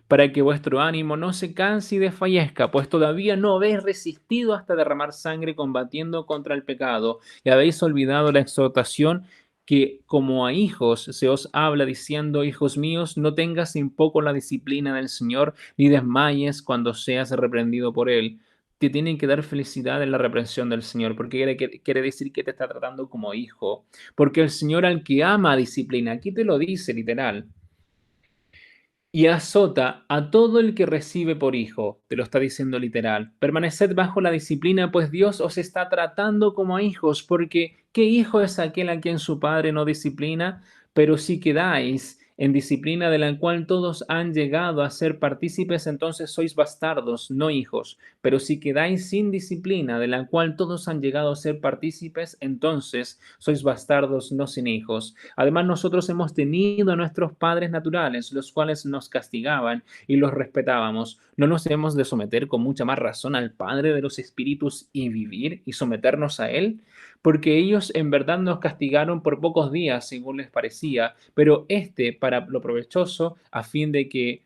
para que vuestro ánimo no se canse y desfallezca, pues todavía no habéis resistido hasta derramar sangre combatiendo contra el pecado, y habéis olvidado la exhortación que como a hijos se os habla diciendo, hijos míos, no tengas en poco la disciplina del Señor, ni desmayes cuando seas reprendido por Él. Te tienen que dar felicidad en la reprensión del Señor, porque quiere decir que te está tratando como hijo, porque el Señor al que ama disciplina, aquí te lo dice literal, y azota a todo el que recibe por hijo, te lo está diciendo literal. Permaneced bajo la disciplina, pues Dios os está tratando como a hijos, porque ¿qué hijo es aquel a quien su padre no disciplina? Pero si quedáis en disciplina de la cual todos han llegado a ser partícipes, entonces sois bastardos, no hijos. Pero si quedáis sin disciplina de la cual todos han llegado a ser partícipes, entonces sois bastardos, no sin hijos. Además, nosotros hemos tenido a nuestros padres naturales, los cuales nos castigaban y los respetábamos. ¿No nos hemos de someter con mucha más razón al Padre de los Espíritus y vivir y someternos a Él? Porque ellos en verdad nos castigaron por pocos días, según les parecía, pero para lo provechoso, a fin de que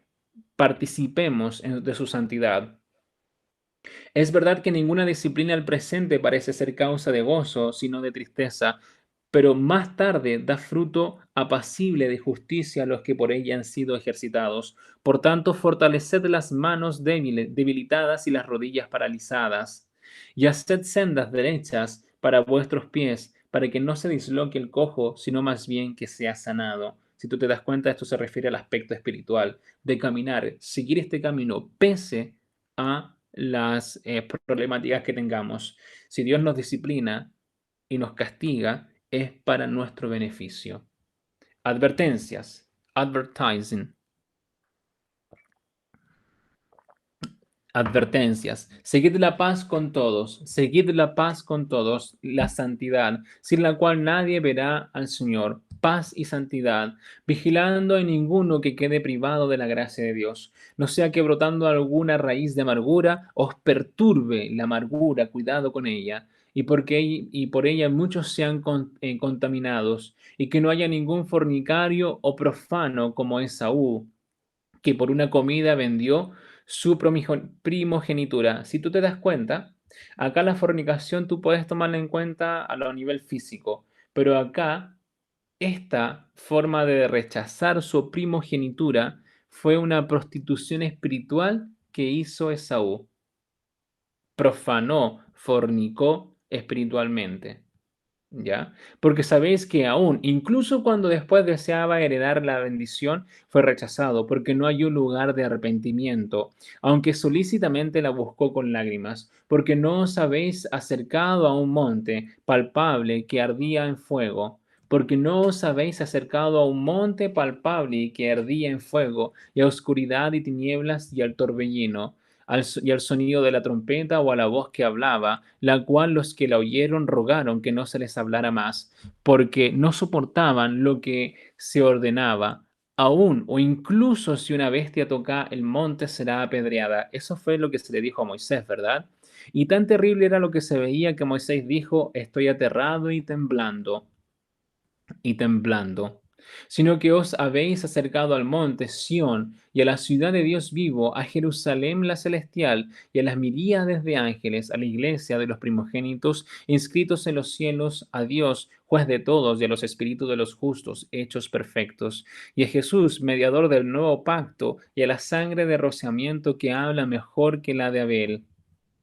participemos de su santidad. Es verdad que ninguna disciplina al presente parece ser causa de gozo, sino de tristeza, pero más tarde da fruto apacible de justicia a los que por ella han sido ejercitados. Por tanto, fortaleced las manos debilitadas y las rodillas paralizadas, y haced sendas derechas para vuestros pies, para que no se disloque el cojo, sino más bien que sea sanado. Si tú te das cuenta, esto se refiere al aspecto espiritual, de caminar, seguir este camino pese a las problemáticas que tengamos. Si Dios nos disciplina y nos castiga, es para nuestro beneficio. Advertencias. Advertising. Advertencias. Seguid la paz con todos, seguid la paz con todos, la santidad, sin la cual nadie verá al Señor. Paz y santidad, vigilando en ninguno que quede privado de la gracia de Dios, no sea que brotando alguna raíz de amargura os perturbe la amargura, cuidado con ella, y por ella muchos sean contaminados, y que no haya ningún fornicario o profano como Esaú, que por una comida vendió su primogenitura. Si tú te das cuenta, acá la fornicación tú puedes tomarla en cuenta a lo nivel físico, pero acá esta forma de rechazar su primogenitura fue una prostitución espiritual que hizo Esaú. Profanó, fornicó espiritualmente. ¿ya? Porque sabéis que aún, incluso cuando después deseaba heredar la bendición, fue rechazado, porque no halló lugar de arrepentimiento, aunque solícitamente la buscó con lágrimas, porque no os habéis acercado a un monte palpable que ardía en fuego. Porque no os habéis acercado a un monte palpable y que ardía en fuego, y a oscuridad y tinieblas y al torbellino, y al sonido de la trompeta o a la voz que hablaba, la cual los que la oyeron rogaron que no se les hablara más, porque no soportaban lo que se ordenaba. Aún o incluso si una bestia toca el monte será apedreada. Eso fue lo que se le dijo a Moisés, ¿verdad? Y tan terrible era lo que se veía que Moisés dijo, estoy aterrado y temblando, sino que os habéis acercado al monte Sión y a la ciudad de Dios vivo, a Jerusalén la celestial y a las miríades de ángeles, a la iglesia de los primogénitos inscritos en los cielos, a Dios, juez de todos, y a los espíritus de los justos, hechos perfectos, y a Jesús, mediador del nuevo pacto, y a la sangre de rociamiento que habla mejor que la de Abel.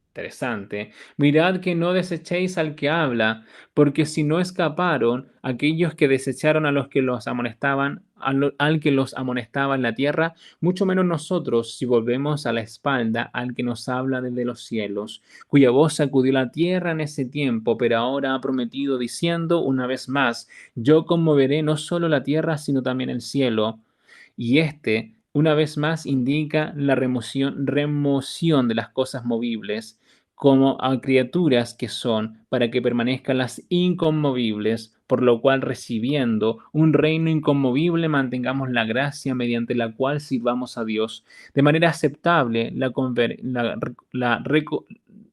Interesante. Mirad que no desechéis al que habla, porque si no escaparon aquellos que desecharon a los que los amonestaban, al que los amonestaba en la tierra, mucho menos nosotros si volvemos a la espalda al que nos habla desde los cielos, cuya voz sacudió la tierra en ese tiempo, pero ahora ha prometido diciendo una vez más, yo conmoveré no solo la tierra, sino también el cielo. Y este, una vez más, indica la remoción de las cosas movibles como a criaturas que son, para que permanezcan las inconmovibles, por lo cual recibiendo un reino inconmovible mantengamos la gracia mediante la cual sirvamos a Dios de manera aceptable,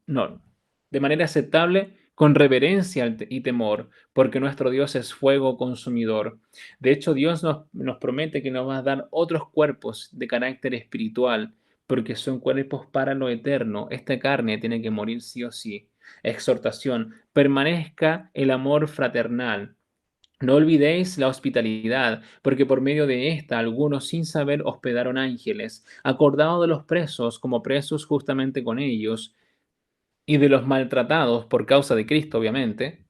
no, de manera aceptable con reverencia y temor, porque nuestro Dios es fuego consumidor. De hecho, Dios nos promete que nos va a dar otros cuerpos de carácter espiritual, porque son cuerpos para lo eterno. Esta carne tiene que morir sí o sí. Exhortación, permanezca el amor fraternal. No olvidéis la hospitalidad, porque por medio de esta algunos sin saber hospedaron ángeles, acordados de los presos como presos justamente con ellos, y de los maltratados por causa de Cristo, obviamente,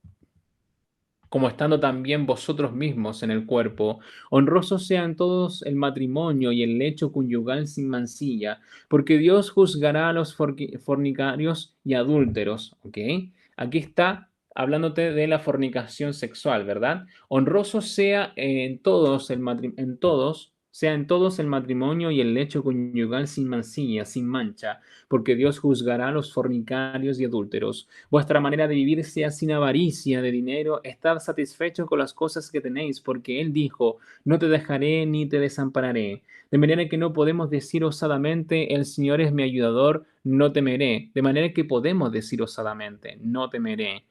como estando también vosotros mismos en el cuerpo. Honrosos sean todos el matrimonio y el lecho conyugal sin mancilla, porque Dios juzgará a los fornicarios y adúlteros. ¿Ok? Aquí está hablándote de la fornicación sexual, ¿verdad? Honroso sea en todos sea en todos el matrimonio y el lecho conyugal sin mancilla, sin mancha, porque Dios juzgará a los fornicarios y adúlteros. Vuestra manera de vivir sea sin avaricia de dinero, estad satisfechos con las cosas que tenéis, porque Él dijo, no te dejaré ni te desampararé. De manera que no podemos decir osadamente, el Señor es mi ayudador, no temeré. De manera que podemos decir osadamente, no temeré.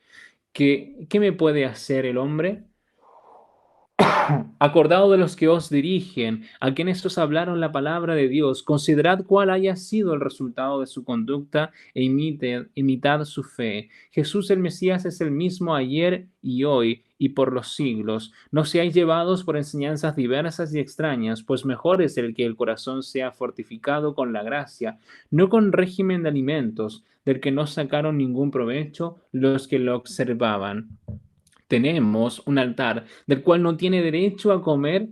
¿Qué me puede hacer el hombre? Acordado de los que os dirigen, a quienes os hablaron la palabra de Dios, considerad cuál haya sido el resultado de su conducta e imitad su fe. Jesús el Mesías es el mismo ayer y hoy y por los siglos. No seáis llevados por enseñanzas diversas y extrañas, pues mejor es el que el corazón sea fortificado con la gracia, no con régimen de alimentos, del que no sacaron ningún provecho los que lo observaban. Tenemos un altar del cual no tienen derecho a comer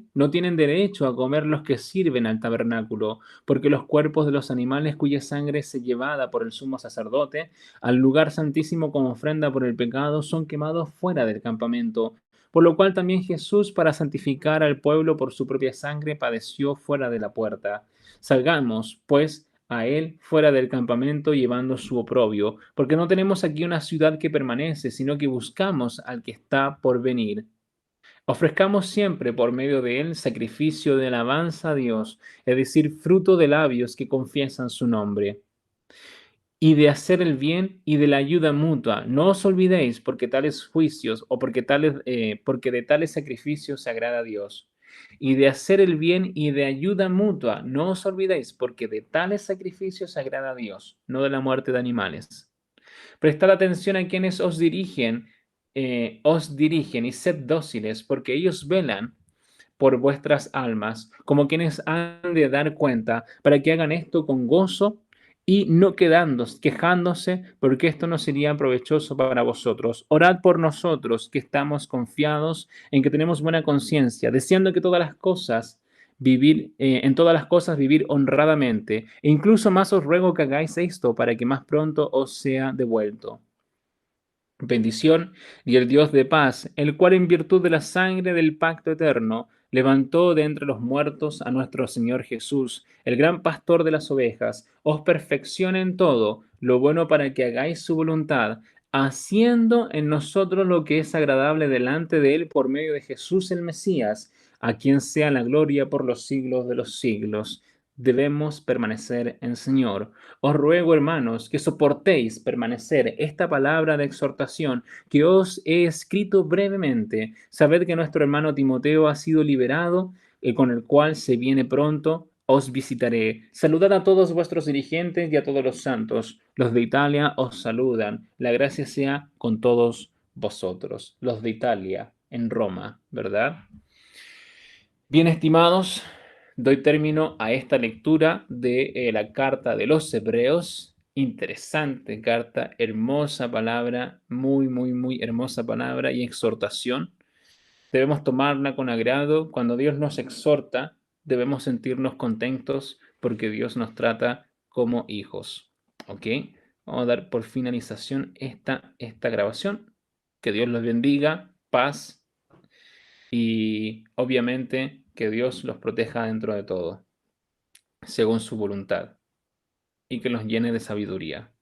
los que sirven al tabernáculo, porque los cuerpos de los animales cuya sangre es llevada por el sumo sacerdote al lugar santísimo como ofrenda por el pecado son quemados fuera del campamento. Por lo cual también Jesús, para santificar al pueblo por su propia sangre, padeció fuera de la puerta. Salgamos, pues, a él fuera del campamento llevando su oprobio, porque no tenemos aquí una ciudad que permanece, sino que buscamos al que está por venir. Ofrezcamos siempre por medio de él sacrificio de alabanza a Dios, es decir, fruto de labios que confiesan su nombre y de hacer el bien y de la ayuda mutua. No os olvidéis, porque tales juicios o porque de tales sacrificios se agrada a Dios. Y de hacer el bien y de ayuda mutua. No os olvidéis, porque de tales sacrificios se agrada a Dios, no de la muerte de animales. Prestad atención a quienes os dirigen y sed dóciles, porque ellos velan por vuestras almas, como quienes han de dar cuenta, para que hagan esto con gozo y no quejándose, porque esto no sería provechoso para vosotros. Orad por nosotros, que estamos confiados en que tenemos buena conciencia, deseando que en todas las cosas vivir honradamente. E incluso más os ruego que hagáis esto para que más pronto os sea devuelto. Bendición y el Dios de paz, el cual en virtud de la sangre del pacto eterno levantó de entre los muertos a nuestro Señor Jesús, el gran pastor de las ovejas, os perfeccione en todo lo bueno para que hagáis su voluntad, haciendo en nosotros lo que es agradable delante de Él por medio de Jesús el Mesías, a quien sea la gloria por los siglos de los siglos. Debemos permanecer en Señor. Os ruego, hermanos, que soportéis permanecer esta palabra de exhortación que os he escrito brevemente. Sabed que nuestro hermano Timoteo ha sido liberado, con el cual se viene pronto. Os visitaré. Saludad a todos vuestros dirigentes y a todos los santos. Los de Italia os saludan. La gracia sea con todos vosotros. Los de Italia, en Roma, ¿verdad? Bien, estimados, doy término a esta lectura de la carta de los Hebreos. Interesante carta, hermosa palabra, muy, muy, muy hermosa palabra y exhortación. Debemos tomarla con agrado. Cuando Dios nos exhorta, debemos sentirnos contentos porque Dios nos trata como hijos. ¿Ok? Vamos a dar por finalización esta grabación. Que Dios los bendiga, paz y obviamente que Dios los proteja dentro de todo, según su voluntad, y que los llene de sabiduría.